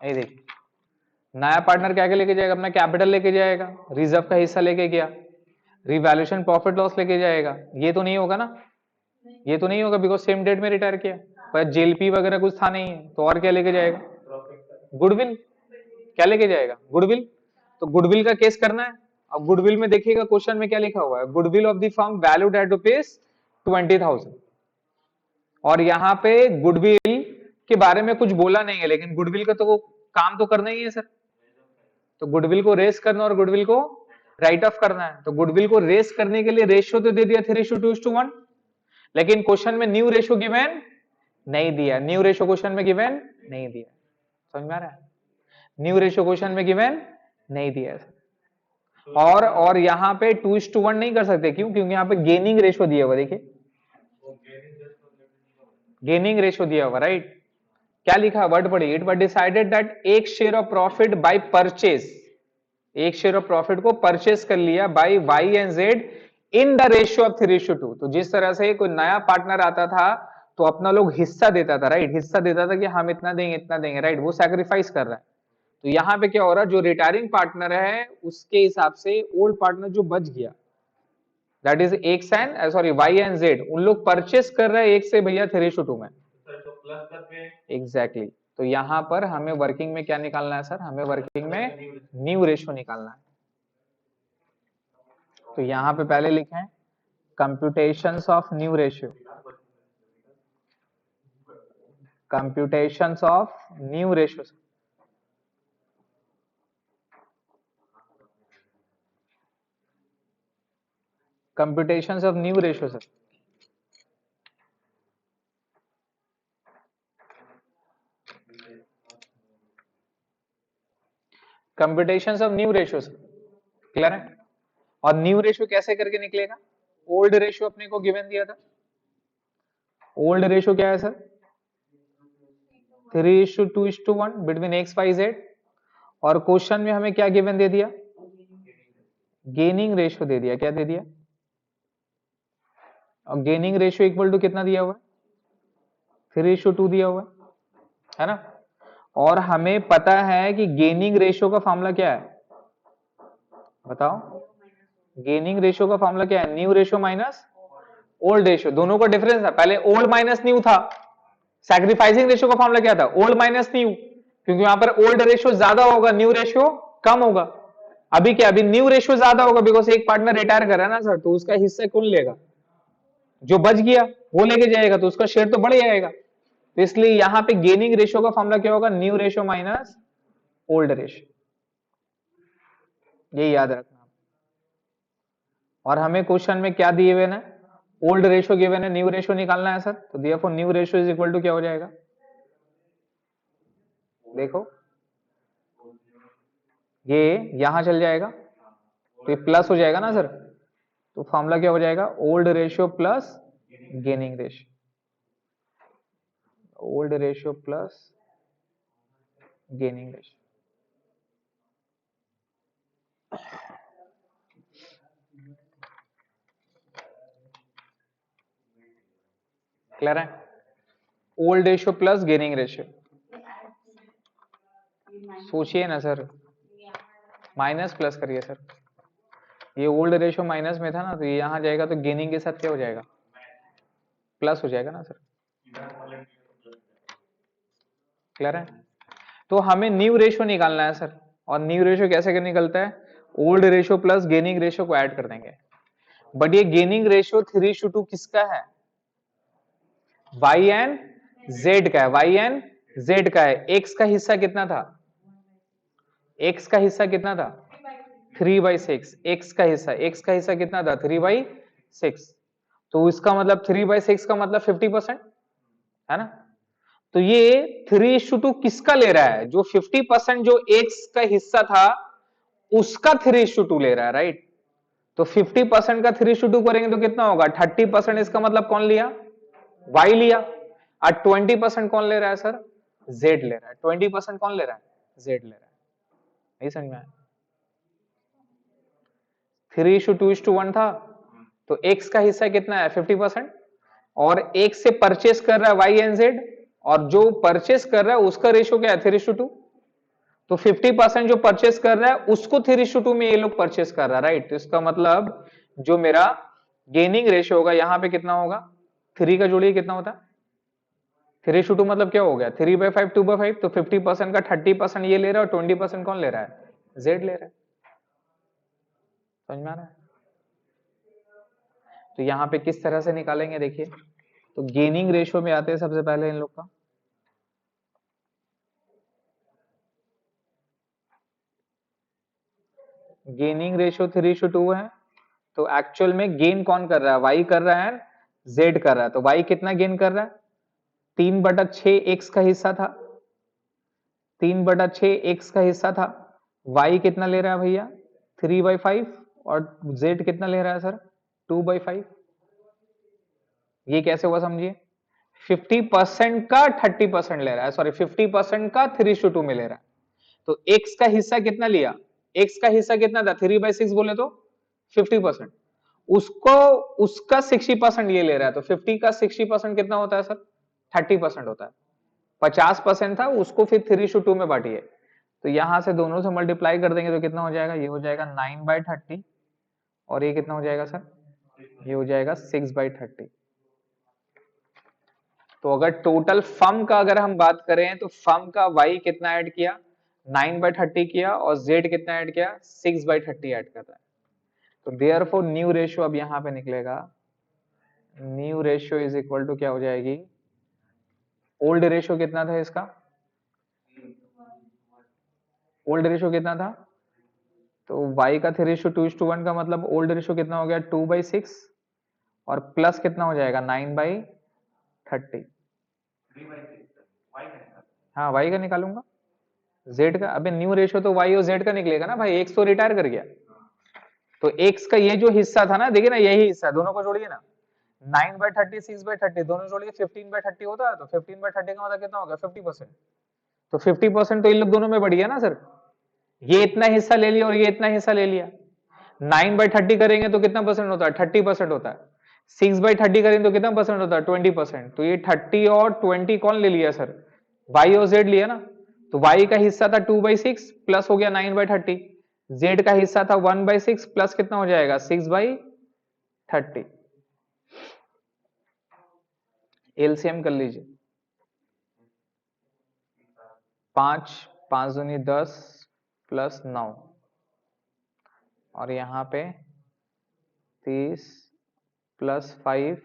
ये देख, नया पार्टनर क्या क्या लेके जाएगा, अपना कैपिटल लेके जाएगा, रिजर्व का हिस्सा लेके गया, रिवैल्यूएशन प्रॉफिट लॉस लेके जाएगा। ये तो नहीं होगा ना, ये तो नहीं होगा बिकॉज सेम डेट में रिटायर किया, पर जेएलपी वगैरह कुछ था नहीं है, तो और क्या लेके जाएगा, गुडविल, क्या लेके जाएगा, गुडविल। तो गुडविल का केस करना है। अब गुडविल में देखिएगा क्वेश्चन में क्या लिखा हुआ है, goodwill of the firm valued at ₹20,000, और यहाँ पे गुडविल के बारे में कुछ बोला नहीं है, लेकिन गुडविल का तो काम तो करना ही है सर, तो गुडविल को रेस करना और गुडविल को राइट ऑफ करना है। तो गुडविल को रेस करने के लिए रेशियो तो दे दिया 3:2:1, लेकिन क्वेश्चन में न्यू रेशियो गिवन नहीं दिया। न्यू रेशियो क्वेश्चन में गिवन नहीं दिया, समझ में आ रहा है? न्यू रेशियो क्वेश्चन में गिवन नहीं दिया है। और यहां पे 2:1 नहीं कर सकते, क्यों? क्योंकि यहां पे गेनिंग रेशियो दिया हुआ, देखिए गेनिंग रेशियो दिया हुआ, राइट? क्या लिखा वर्ड पढ़िए, इट वाज डिसाइडेड दैट एक share of profit by purchase, एक शेयर ऑफ प्रॉफिट को परचेस कर लिया by Y and Z in the ratio of 3:2। तो जिस तरह से कोई नया पार्टनर आता था तो अपना लोग हिस्सा देता था, राइट? हिस्सा देता था कि हम इतना देंगे, राइट? वो सैक्रिफाइस कर रहा है। तो यहां पे क्या हो रहा है, जो रिटायरिंग पार्टनर है उसके हिसाब से ओल्ड पार्टनर जो बच गया, that is X and sorry Y and Z, उन लोग परचेस कर रहे हैं एक से भैया 3:2 में। एग्जैक्टली तो यहां पर हमें वर्किंग में क्या निकालना है सर? हमें वर्किंग में न्यू रेशियो निकालना है। तो यहां पे पहले लिखें computations of new ratio, computations of new ratio, computations of new ratio sir. Computations of new ratio sir, clear है? और न्यू रेशियो कैसे करके निकलेगा? ओल्ड रेशियो अपने को गिवन दिया था, ओल्ड रेशियो क्या है sir? 3:2:1 between X Y Z. और क्वेश्चन में हमें क्या गिवन दे दिया? गेनिंग रेशियो दे दिया। क्या दे दिया? और गेनिंग रेशियो इक्वल टू कितना दिया हुआ है? 3:2 दिया हुआ है ना? और हमें पता है कि गेनिंग रेशियो का फॉर्मूला क्या है, बताओ? गेनिंग रेशियो का फॉर्मूला क्या है? New ratio minus old ratio, दोनों का डिफरेंस है। पहले ओल्ड माइनस न्यू था। सैक्रिफाइसिंग रेशियो का फॉर्मूला क्या था? ओल्ड माइनस न्यू, क्योंकि वहां पर ओल्ड रेशियो ज्यादा होगा, न्यू रेशियो कम होगा। अभी क्या, अभी न्यू रेशियो ज्यादा होगा बिकॉज एक पार्टनर रिटायर कर रहा है ना सर, तो उसका हिस्सा कौन लेगा? जो बच गया वो लेके जाएगा, तो उसका शेयर तो बढ़ जाएगा। तो इसलिए यहां पे गेनिंग रेशियो का फॉर्मूला क्या होगा? New ratio minus old ratio, ये याद रखना। और हमें क्वेश्चन में क्या दिए हुए ना? ओल्ड रेशियो गिवन है, न्यू रेशियो निकालना है सर। तो therefore new ratio is equal to क्या हो जाएगा? देखो ये यहां चल जाएगा तो ये प्लस हो जाएगा ना सर। तो फॉर्मूला क्या हो जाएगा? Old ratio plus gaining ratio, old ratio plus gaining ratio. Clear है? Old ratio plus gaining ratio, सोचिए ना सर, माइनस प्लस करिए सर। ये ओल्ड रेशियो माइनस में था ना, तो ये यहां जाएगा तो गेनिंग के साथ क्या हो जाएगा? प्लस हो जाएगा ना सर। क्लियर है? तो हमें न्यू रेशियो निकालना है सर। और न्यू रेशियो कैसे निकलता है? Old ratio plus gaining ratio को ऐड कर देंगे। बट ये गेनिंग रेशियो 3:2 किसका है? वाई एन जेड का है, वाई एन जेड का है। एक्स का हिस्सा कितना था? एक्स का हिस्सा कितना था? 3/6। एक्स का हिस्सा कितना था? 3/6। तो इसका मतलब 3/6 का मतलब 50% है ना? तो ये 3:2 किसका ले रहा है? जो 50% जो एक्स का हिस्सा था उसका 3:2 ले रहा है, राइट? तो 50% का 3:2 करेंगे तो कितना होगा? 30%। इसका मतलब कौन लिया? वाई लिया। और 20% कौन ले रहा है सर? जेड ले रहा है। 20% कौन ले रहा है? जेड ले रहा है। नहीं समझ में आया? 3:2:1 था, तो एक्स का हिस्सा कितना है? 50%। और एक्स से परचेस कर रहा है वाई एंड जेड, और जो परचेस कर रहा है उसका रेशियो क्या है? 3:2। तो 50% जो परचेस कर रहा है उसको 3:2 में ये लोग परचेस कर रहा है, राइट? तो इसका मतलब जो मेरा गेनिंग रेशियो होगा यहां पे कितना होगा? 3 का जोड़िए कितना होता है? 3:2 मतलब क्या हो गया? 3/5 2/5। तो 50% का 30% ये ले रहा है और 20% कौन ले रहा है? जेड ले रहा है। समझ में आ रहा है? तो यहां पे किस तरह से निकालेंगे देखिए। तो गेनिंग रेशियो में आते हैं सबसे पहले इन लोग का। गेनिंग रेशियो 3:2 है, तो एक्चुअल में गेन कौन कर रहा है, वाई कर रहा है, जेड कर रहा है। तो वाई कितना गेन कर रहा है, 3/6 एक्स का हिस्सा था, 3/6 एक्स का हिस्सा था। वाई कितना ले रहा है भैया, 3/5, और जेड कितना ले रहा है सर, 2/5। ये कैसे हुआ समझिए, 50% का 30% ले रहा है, सॉरी 50% का 3:2 में ले रहा है। तो एक्स का हिस्सा कितना लिया, एक्स का हिस्सा कितना था, 3/6 बोले तो 50%, उसको उसका 60% ये ले रहा है। तो 50 का 60% कितना होता है सर, 30% होता है। 50% था, उसको फिर 3:2 में बांटिए। तो यहां से दोनों से मल्टीप्लाई कर देंगे तो कितना हो जाएगा, ये हो जाएगा 9/30, और ये कितना हो जाएगा सर, ये हो जाएगा 6/30। तो अगर टोटल फर्म का अगर हम बात करें तो फर्म का वाई कितना ऐड किया, 9/30 किया, और जेड कितना ऐड किया, 6/30 ऐड कर रहा है। तो देयरफॉर न्यू रेशियो अब यहां पे निकलेगा, new ratio is equal to क्या हो जाएगी, ओल्ड रेशियो कितना था इसका, ओल्ड रेशियो कितना था, तो y का 3:2:1 का मतलब ओल्ड रेशियो कितना हो गया, 2/6, और प्लस कितना हो जाएगा 9/30। हाँ y का निकालूंगा, z का, अबे न्यू रेशियो तो y और z का निकलेगा ना भाई, x तो रिटायर कर गया। तो x का ये जो हिस्सा था ना, देखिए ना यही हिस्सा, दोनों को जोड़िए ना, 9/30 6/30 दोनों जोड़िए 15/30 होता है। तो 15/30 का मतलब कितना हो गया, 50%। तो 50% तो इन लोग दोनों में बढ़ गया ना सर, ये इतना हिस्सा ले लिया और ये इतना हिस्सा ले लिया। 9/30 करेंगे तो कितना परसेंट होता है, 30% होता है। 6/30 करेंगे तो कितना परसेंट होता है, 20%। तो ये 30 और 20 कौन ले लिया सर, y और z लिया ना। तो y का हिस्सा था 2/6 प्लस हो गया 9/30, z का हिस्सा था 1/6 प्लस कितना हो जाएगा 6/30। एलसीएम कर लीजिए, 5 5 दूनी 10 प्लस 9, और यहाँ पे 30 प्लस 5,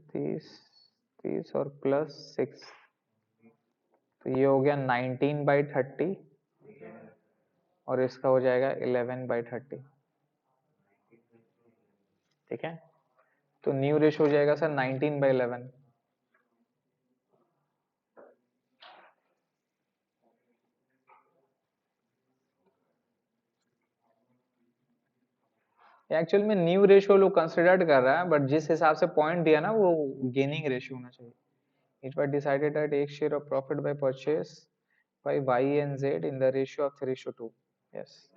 30 30 और प्लस 6, तो ये हो गया 19/30, और इसका हो जाएगा 11/30। ठीक है, तो न्यू रेशियो हो जाएगा सर 19/11। एक्चुअल में न्यू रेशियो लोग कंसिडर्ड कर रहा है, बट जिस हिसाब से पॉइंट दिया ना वो गेनिंग रेशियो होना चाहिए। इट वाज डिसाइडेड दैट एक share of profit by purchase by Y and Z in the ratio of 3:2। Yes,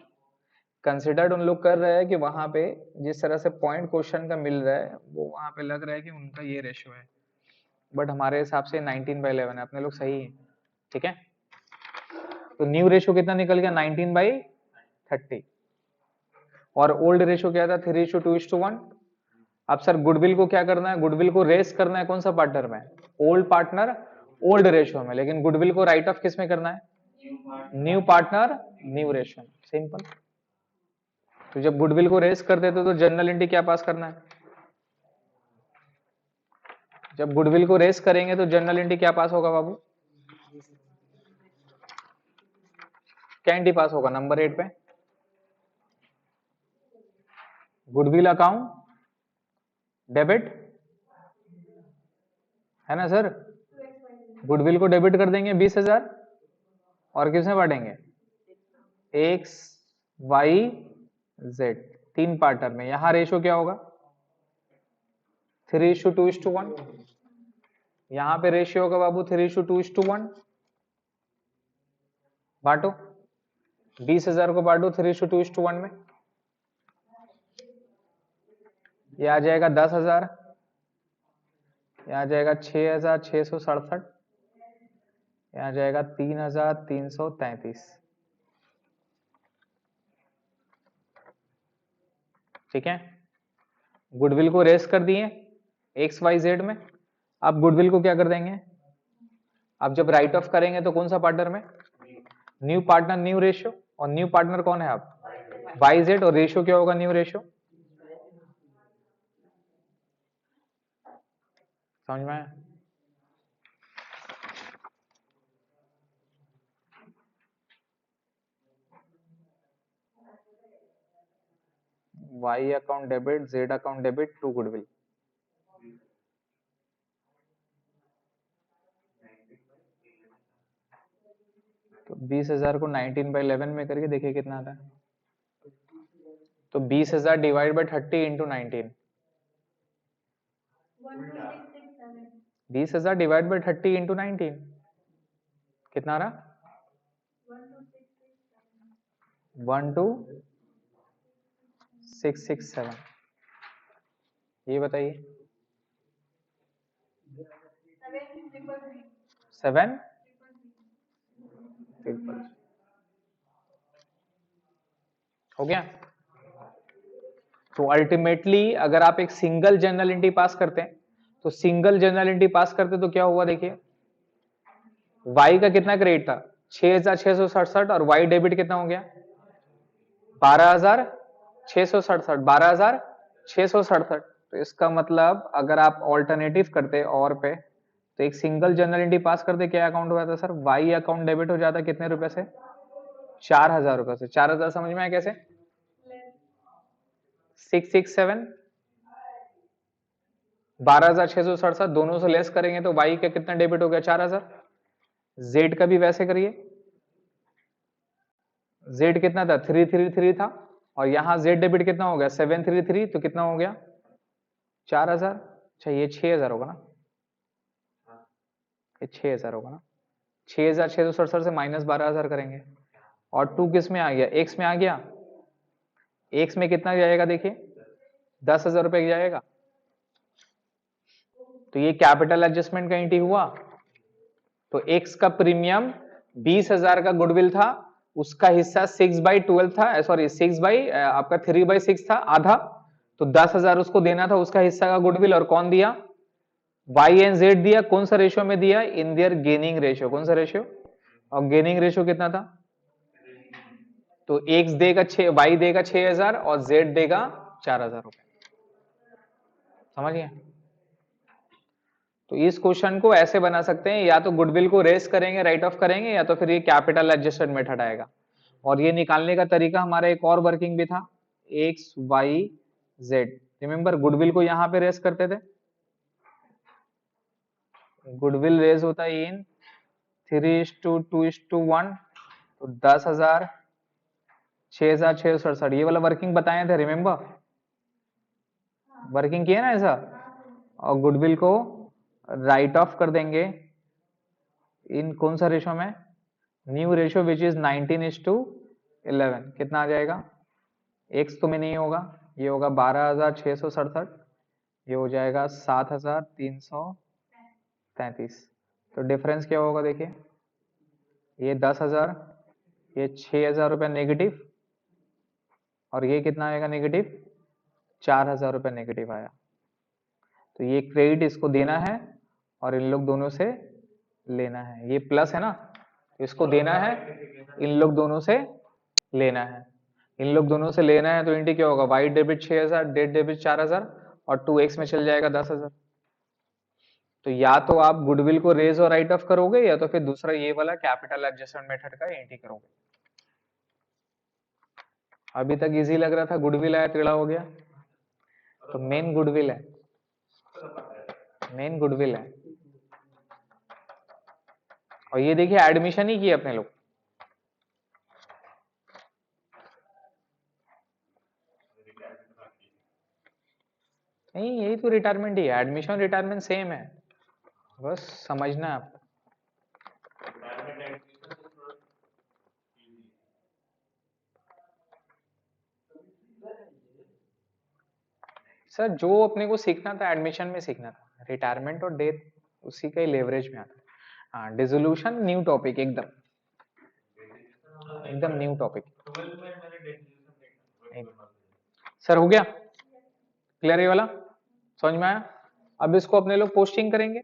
considered उन लोग कर रहे हैं कि वहां पे जिस तरह से पॉइंट क्वेश्चन का मिल रहा है वो वहां पे लग रहा है कि उनका ये रेशियो है, बट हमारे हिसाब से 19/11 है, अपने लोग सही है। ठीक है, तो न्यू रेशियो कितना निकल गया, 19/30, और ओल्ड रेशियो क्या था, 3:2:1। अब सर गुडविल को क्या करना है, गुडविल को रेस करना है कौन सा पार्टनर में, ओल्ड पार्टनर ओल्ड रेशियो में, लेकिन गुडविल को राइट ऑफ किस में करना है, न्यू पार्टनर न्यू रेशियो में, सिंपल। तो जब गुडविल को रेस कर देते तो जर्नल एंट्री क्या पास करना है, जब गुडविल को रेस करेंगे तो जर्नल एंट्री क्या पास होगा बाबू, क्या एंट्री पास होगा नंबर 8 पे, गुडविल अकाउंट डेबिट, है ना सर। गुडविल को डेबिट कर देंगे 20,000, और किसमें बांटेंगे, एक्स वाई जेड, तीन पार्टनर में। यहां रेशियो क्या होगा, 3:2:1। यहां पे रेशियो होगा बाबू 3:2:1। बांटो, 20,000 को बांटो 3:2:1 में, ये आ जाएगा 10,000, ये आ जाएगा 6,667, ये आ जाएगा 3,333। ठीक है, गुडविल को रेस कर दिए एक्स वाई जेड में। अब गुडविल को क्या कर देंगे, अब जब राइट ऑफ करेंगे तो कौन सा पार्टनर में, न्यू पार्टनर न्यू रेशियो, और न्यू पार्टनर कौन है आप, वाई जेड, और रेशियो क्या होगा न्यू रेशियो, समझ में आया। Y account debit, Z account debit to goodwill. तो 20,000 को 19/11 में करके देखिए कितना आता है। तो 20,000 divide by 30 into 19, 20,000 divide by 30 into 19 कितना आ रहा? 12,667। ये बताइए 7 हो गया। तो अल्टीमेटली अगर आप एक सिंगल जर्नल एंट्री पास करते हैं, तो सिंगल जर्नल एंट्री पास करते तो क्या हुआ देखिए, वाई का कितना क्रेडिट था 6,667 और वाई डेबिट कितना हो गया 12,667, 12,667। तो इसका मतलब अगर आप ऑल्टरनेटिव करते और पे, तो एक सिंगल जर्नल एंट्री पास करते क्या अकाउंट हो जाता सर, वाई अकाउंट डेबिट हो जाता कितने रुपए से, 4,000 रुपए से। 4,000 समझ में आया कैसे, 667, 12,667 दोनों से लेस करेंगे तो वाई का कितना डेबिट हो गया 4,000। जेड का भी वैसे करिए, जेड कितना था 333 था, और यहां जेड डेबिट कितना हो गया 733, तो कितना हो गया 4,000। अच्छा ये 6,000 होगा ना, ये 6,000 होगा ना, 6,667 से माइनस 12,000 करेंगे, और 2 किस में आ गया, एक्स में आ गया, एक्स में कितना जाएगा देखिए 10,000 रुपए जाएगा। तो ये कैपिटल एडजस्टमेंट का एंट्री हुआ। तो एक्स का प्रीमियम 20,000 का गुडविल था, उसका हिस्सा 6/12 था, सॉरी 6 आपका 3/6 था आधा, तो 10,000 उसको देना था उसका हिस्सा का गुडविल। और कौन दिया, वाई एंड जेड दिया। कौन सा रेशियो में दिया, इन देयर गेनिंग रेशियो। कौन सा रेशियो, और गेनिंग रेशियो कितना था, तो एक्स देगा 6, वाई देगा 6,000 और जेड देगा 4,000 रुपए। समझ गए। तो इस क्वेश्चन को ऐसे बना सकते हैं, या तो गुडविल को रेस करेंगे, राइट ऑफ करेंगे, या तो फिर ये कैपिटल एडजस्टेड मेथड आएगा। और ये निकालने का तरीका हमारा एक और वर्किंग भी था, X Y Z. Remember goodwill को यहां पे रेस करते थे, गुडविल रेस होता है इन 3:2:1, तो 10,000, 6,667, ये वाला वर्किंग बताए थे रिमेंबर, वर्किंग किया ना ऐसा। और गुडविल को राइट ऑफ कर देंगे इन कौन सा रेशो में, न्यू रेशो विच इज 19:11। कितना आ जाएगा, एक्स तो में नहीं होगा, ये होगा 12,667, ये हो जाएगा 7,333। तो डिफरेंस क्या होगा देखिए, ये 10,000, ये 6,000 रुपये नेगेटिव, और ये कितना आएगा नेगेटिव, 4,000 रुपये नेगेटिव आया। तो ये क्रेडिट इसको देना है और इन लोग दोनों से लेना है, ये प्लस है ना, इसको देना है, इन लोग दोनों से लेना है, इन लोग दोनों से लेना है। तो इंटी क्या होगा, वाई डेबिट 6,000, डेट डेबिट 4,000, और 2x में चल जाएगा 10,000। तो या तो आप गुडविल को रेज और राइट ऑफ करोगे, या तो फिर दूसरा ये वाला कैपिटल एडजस्टमेंट मेथड का एंट्री करोगे। अभी तक इजी लग रहा था, गुडविल आया टेढ़ा हो गया, तो मेन गुडविल है, मेन गुडविल है। और ये देखिए एडमिशन ही किया अपने लोग, नहीं यही तो रिटायरमेंट ही है, एडमिशन रिटायरमेंट सेम है, बस समझना है आपको। सर जो अपने को सीखना था एडमिशन में सीखना था, रिटायरमेंट और डेथ उसी का ही लेवरेज में आता है। हाँ डिसोल्यूशन न्यू टॉपिक, एकदम एकदम न्यू टॉपिक। सर हो गया क्लियर ये वाला, समझ में आया। अब इसको अपने लोग पोस्टिंग करेंगे।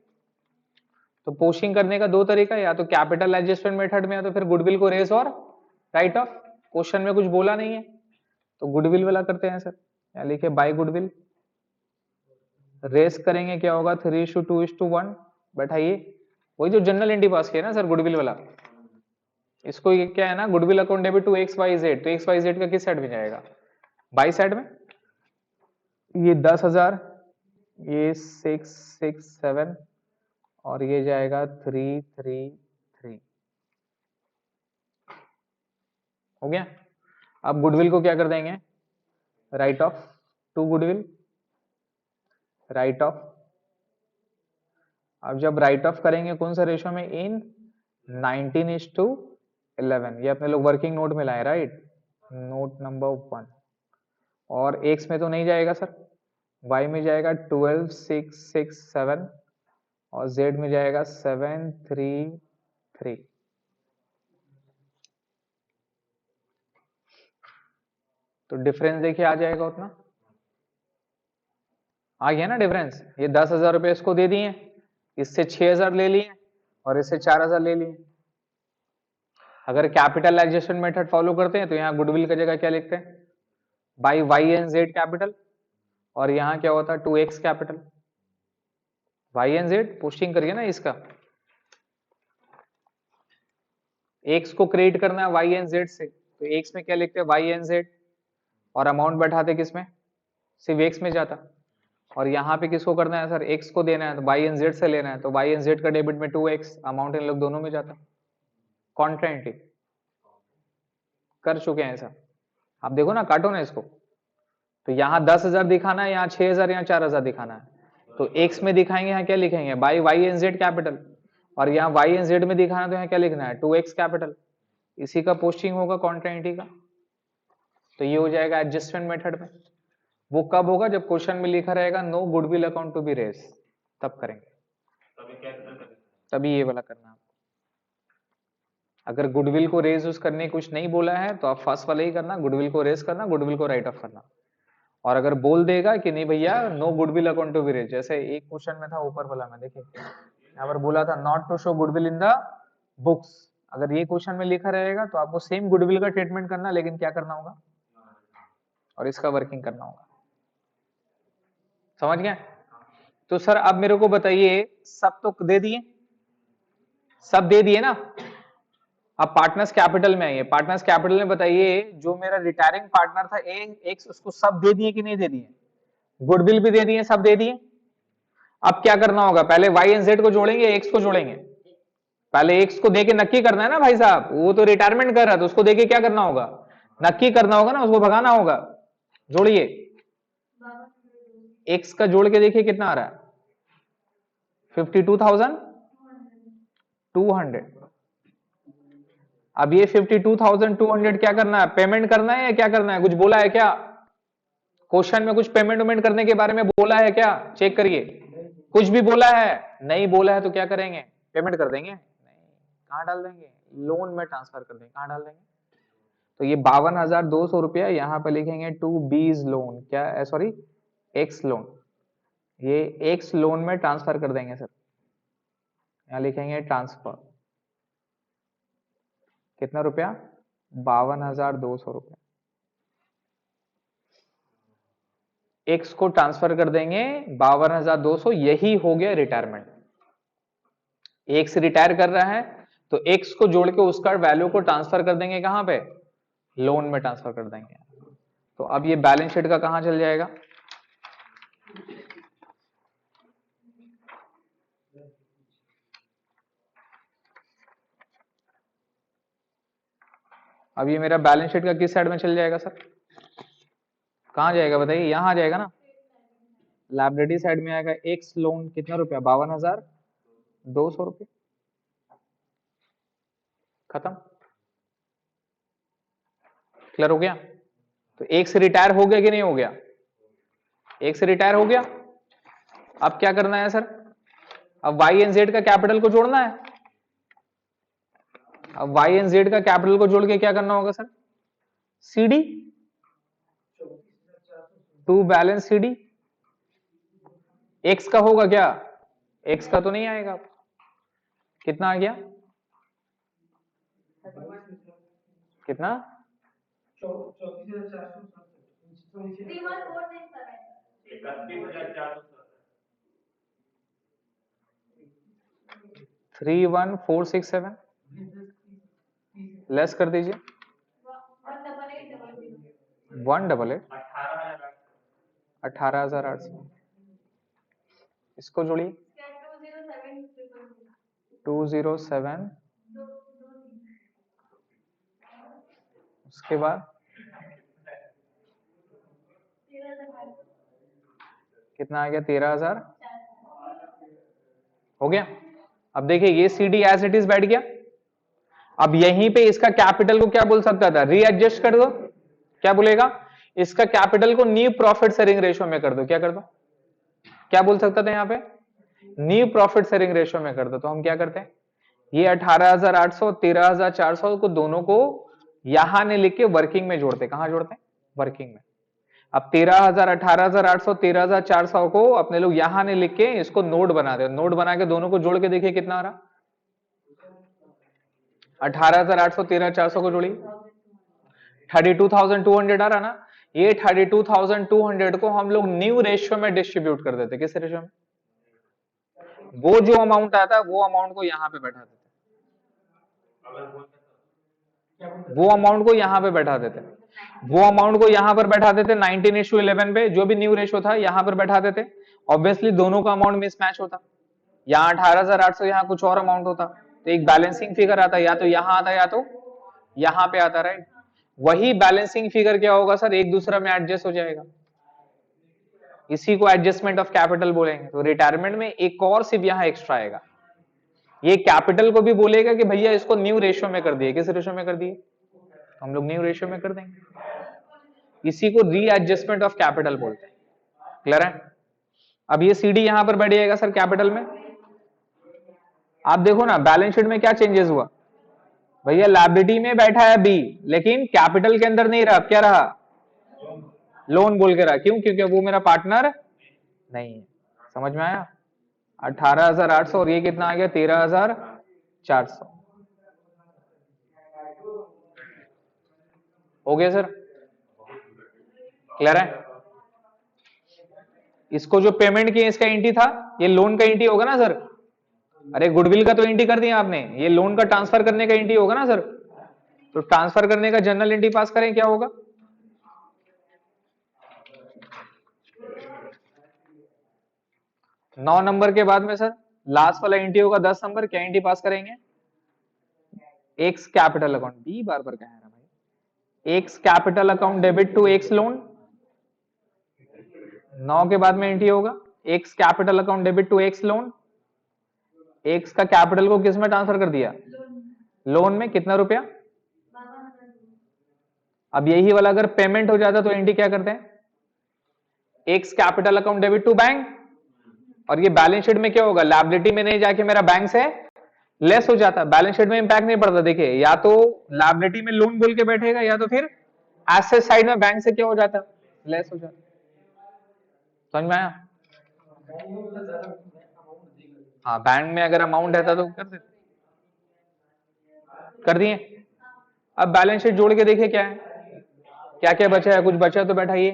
तो पोस्टिंग करने का दो तरीका, या तो कैपिटल एडजस्टमेंट मेथड में, या तो फिर गुडविल को रेस और राइट ऑफ। क्वेश्चन में कुछ बोला नहीं है तो गुडविल वाला करते हैं सर, या लिखे बाय गुडविल, रेस करेंगे क्या होगा 3:2:1। बैठाइए, वही जो जनरल एंट्री पास किया ना सर गुडविल वाला, इसको ये क्या है ना, goodwill account debit to X Y Z, तो एक्स वाई जेड का किस साइड में जाएगा, बाई साइड में। ये 10,000, ये 667 और ये जाएगा 333। हो गया। अब गुडविल को क्या कर देंगे, write off to goodwill, write off. अब जब राइट ऑफ करेंगे कौन सा रेशो में, इन 19:11, ये अपने लोग वर्किंग नोट में लाए, राइट, नोट नंबर 1। और एक्स में तो नहीं जाएगा सर, वाई में जाएगा 12,667 और जेड में जाएगा 733। तो डिफरेंस देखिए आ जाएगा उतना, आ गया ना डिफरेंस। ये 10,000 रुपए इसको दे दिए, इससे 6,000 ले लिए और इससे 4,000 ले लिए। अगर कैपिटल एडजस्टमेंट मेथड फॉलो करते हैं तो यहाँ गुडविल की जगह क्या लिखते हैं, by Y and Z capital, और यहाँ क्या होता है 2x capital. Y and Z posting करिए ना इसका, एक्स को क्रिएट करना है वाई एंड जेड से, तो एक्स में क्या लिखते हैं वाई एंड जेड, और अमाउंट बैठाते किसमें, सिर्फ एक्स में जाता। और यहाँ पे किसको करना है सर, एक्स को देना है तो वाई एंड जेड से लेना है, तो वाई एंड जेड का डेबिट में 2x, अमाउंट इन लोग दोनों में जाता। कॉन्ट्रेंटली कर चुके हैं ऐसा, आप देखो ना, काटो ना इसको। तो यहाँ 10,000 दिखाना है, यहाँ 6,000, यहाँ 4,000 दिखाना है, तो एक्स में दिखाएंगे यहाँ क्या लिखेंगे, by Y and Z capital, और यहाँ वाई एंड जेड में दिखाना तो यहाँ क्या लिखना है 2x कैपिटल, इसी का पोस्टिंग होगा कॉन्ट्रेंटी का। तो ये हो जाएगा एडजस्टमेंट मेथड में। वो कब होगा, जब क्वेश्चन में लिखा रहेगा no goodwill account to be raise, तब करेंगे, तभी ये वाला करना है। अगर गुडविल को रेज यूज करने कुछ नहीं बोला है तो आप फर्स्ट वाला ही करना, गुडविल को रेज करना, गुडविल को राइट ऑफ करना। और अगर बोल देगा कि नहीं भैया no goodwill account to be raise, जैसे एक क्वेश्चन में था ऊपर वाला में, देखिए यहाँ पर बोला था not to show goodwill in the books, अगर ये क्वेश्चन में लिखा रहेगा तो आपको सेम गुडविल का ट्रीटमेंट करना, लेकिन क्या करना होगा, और इसका वर्किंग करना होगा। समझ गया। तो सर अब मेरे को बताइए, सब तो दे दिए, सब दे दिए ना। अब पार्टनर्स कैपिटल में आइए, पार्टनर्स कैपिटल में बताइए जो मेरा रिटायरिंग पार्टनर था एक्स, उसको सब दे दिए कि नहीं दे दिए, गुडविल भी दे दिए, सब दे दिए। अब क्या करना होगा, पहले वाई एंड जेड को जोड़ेंगे, एक्स को जोड़ेंगे। पहले एक्स को देके नक्की करना है ना भाई साहब, वो तो रिटायरमेंट कर रहा है तो उसको देके क्या करना होगा, नक्की करना होगा ना, उसको भगाना होगा। जोड़िए, एक्स का जोड़ के देखिए कितना आ रहा है, 52,200। अब ये 52,200 क्या करना है, पेमेंट करना है या क्या करना है, कुछ बोला है क्या क्वेश्चन में, कुछ पेमेंट वेमेंट करने के बारे में बोला है क्या, चेक करिए। कुछ भी बोला है, नहीं बोला है तो क्या करेंगे, पेमेंट कर देंगे। नहीं, कहां डाल देंगे, लोन में ट्रांसफर कर देंगे, कहां डाल देंगे। तो ये 52,200 रुपया यहाँ पे लिखेंगे टू बीज लोन, क्या सॉरी एक्स लोन, ये एक्स लोन में ट्रांसफर कर देंगे सर। यहाँ लिखेंगे ट्रांसफर, कितना रुपया, 52,200 रुपया, एक्स को ट्रांसफर कर देंगे 52,200, यही हो गया रिटायरमेंट। एक्स रिटायर कर रहा है तो एक्स को जोड़ के उसका वैल्यू को ट्रांसफर कर देंगे, कहां पे, लोन में ट्रांसफर कर देंगे। तो अब ये बैलेंस शीट का कहां चल जाएगा, अब ये मेरा बैलेंस शीट का किस साइड में चल जाएगा सर, कहां जाएगा बताइए, यहां आ जाएगा ना, लाइबिलिटी साइड में आएगा। एक्स लोन कितना रुपया, 52,200 रुपये, खत्म, क्लियर हो गया। तो एक्स रिटायर हो गया कि नहीं हो गया, एक्स रिटायर हो गया। अब क्या करना है सर, अब वाई एंड जेड का कैपिटल को जोड़ना है। अब वाई एंड जेड का कैपिटल को जोड़ के क्या करना होगा sir, CD to balance CD. X का होगा क्या, एक्स का तो नहीं आएगा, कितना आ गया, कितना, 31,467, लेस कर दीजिए 188, 18,800, इसको जोड़िए 207, उसके बाद कितना आ गया 13,000 हो गया। अब देखिए ये CD एज इट इज बैठ गया। अब यहीं पे इसका कैपिटल को क्या बोल सकता था, रीएडजस्ट कर दो, क्या बोलेगा, इसका कैपिटल को न्यू प्रॉफिट शेयरिंग रेशियो में कर दो, क्या कर दो, क्या बोल सकता था यहाँ पे, न्यू प्रॉफिट शेयरिंग रेशियो में कर दो। तो हम क्या करते हैं, ये 18,800 13,400 को दोनों को यहां ने लिख के वर्किंग में जोड़ते, कहां जोड़ते हैं, वर्किंग में। अब 13,000 18,800 13,400 को अपने लोग यहां ने लिख के इसको नोट बना दे, नोट बना के दोनों को जोड़ के देखिए कितना आ रहा, 18,800 13,400 को जोड़ी 32,200 आ रहा ना। ये 32,200 को हम लोग न्यू रेशियो में डिस्ट्रीब्यूट कर देते, किस रेशियो में, वो जो अमाउंट आता है वो अमाउंट को यहां पे बैठा देते, वो अमाउंट को यहां पे बैठा देते, वो अमाउंट को यहां पर बैठा देते 19:11 पे, जो भी न्यू रेशियो था यहां पर बैठा देते। ऑब्वियसली दोनों का अमाउंट मिसमैच होता, यहाँ 18,800 यहाँ कुछ और अमाउंट होता, तो एक बैलेंसिंग फिगर आता, या तो यहां आता या तो यहां पे आता, राइट। वही बैलेंसिंग फिगर क्या होगा सर, एक दूसरे में एडजस्ट हो जाएगा, इसी को एडजस्टमेंट ऑफ कैपिटल बोलेंगे। तो रिटायरमेंट में एक और सिर्फ यहां एक्स्ट्रा आएगा, ये कैपिटल को भी बोलेगा कि भैया इसको न्यू रेशियो में कर दिए, किस रेशियो में कर दिए, हम लोग न्यू रेशियो में कर देंगे, इसी को रीएडजस्टमेंट ऑफ कैपिटल बोलते हैं। क्लियर है। अब ये सीडी यहां पर बैठ जाएगा सर कैपिटल में। आप देखो ना बैलेंस शीट में क्या चेंजेस हुआ, भैया लायबिलिटी में बैठा है बी, लेकिन कैपिटल के अंदर नहीं रहा, क्या रहा, लोन बोल के रहा, क्यों, क्योंकि वो मेरा पार्टनर नहीं है। समझ में आया, 18,800 और ये कितना आ गया 13,400, हो गया सर, क्लियर है। इसको जो पेमेंट किया इसका एंट्री था, ये लोन का एंट्री होगा ना सर, अरे गुडविल का तो एंट्री कर दिया आपने, ये लोन का ट्रांसफर करने का एंट्री होगा ना सर, तो ट्रांसफर करने का जनरल एंट्री पास करें, क्या होगा, 9 नंबर के बाद में सर लास्ट वाला एंट्री होगा 10 नंबर, क्या एंट्री पास करेंगे, एक्स कैपिटल अकाउंट, बी बार बार कह रहा भाई, X capital account debit to X loan, 9 के बाद में एंट्री होगा X capital account debit to X loan, X का कैपिटल को किस में ट्रांसफर कर दिया, लोन में, कितना रुपया, अब यही वाला अगर पेमेंट हो जाता तो एंट्री क्या करते हैं, X capital account debit to bank, और ये बैलेंस शीट में क्या होगा, लायबिलिटी में नहीं जाके मेरा बैंक से लेस हो जाता, बैलेंस शीट में इंपैक्ट नहीं पड़ता। देखिए या तो लायबिलिटी में लोन बोल के बैठेगा, या तो फिर एसेट साइड में बैंक से क्या हो जाता, लेस हो जाता। समझ में आया, हाँ बैंक में अगर अमाउंट रहता तो कर देते, कर दिए। अब बैलेंस शीट जोड़ के देखिए क्या है, क्या क्या बचा है, कुछ बचा तो बैठाइए,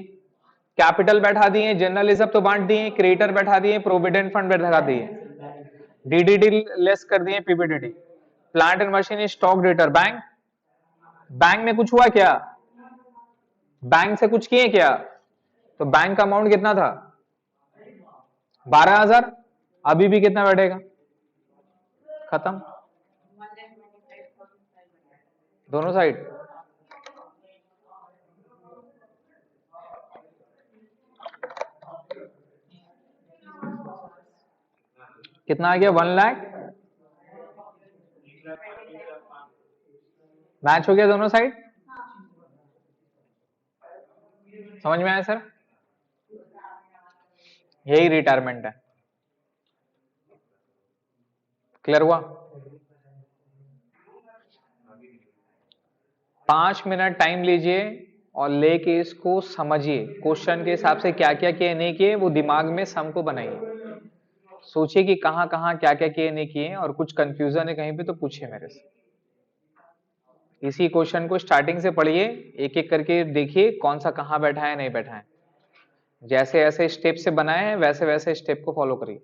कैपिटल बैठा दिए, जनरल रिजर्व तो बांट दिए, क्रेडिटर बैठा दिए, प्रोविडेंट फंड बैठा दिए, डीडीडी लेस कर दिए, PPDD, plant and machine, stock debtor, bank, bank में कुछ हुआ क्या, बैंक से कुछ किए क्या, तो बैंक का अमाउंट कितना था 12,000, अभी भी कितना बैठेगा, खत्म, दोनों साइड, कितना आ गया 1 लाख, मैच हो गया दोनों साइड, समझ में आया सर, यही रिटायरमेंट है। क्लियर हुआ, 5 मिनट टाइम लीजिए और लेके इसको समझिए, क्वेश्चन के हिसाब से क्या क्या किए नहीं किए वो दिमाग में सम को बनाइए, सोचिए कि कहां कहां क्या क्या किए नहीं किए, और कुछ कंफ्यूजन है कहीं पे तो पूछिए मेरे से। इसी क्वेश्चन को स्टार्टिंग से पढ़िए, एक एक करके देखिए कौन सा कहां बैठा है नहीं बैठा है, जैसे ऐसे स्टेप से बनाए हैं वैसे वैसे स्टेप को फॉलो करिए।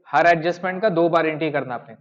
हर एडजस्टमेंट का 2 बार एंट्री करना आपने।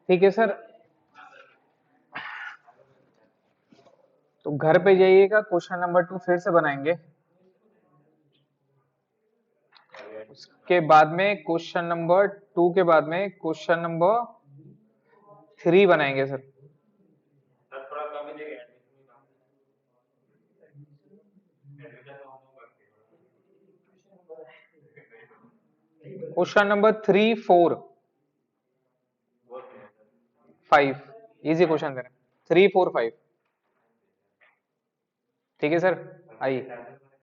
ठीक है सर, तो घर पे जाइएगा, क्वेश्चन नंबर 2 फिर से बनाएंगे। उसके बाद में क्वेश्चन नंबर 2 के बाद में क्वेश्चन नंबर 3 बनाएंगे sir. Question number 3, 4, 5 easy question दे रहे हैं, 3, 4, 5। ठीक है सर, आइए।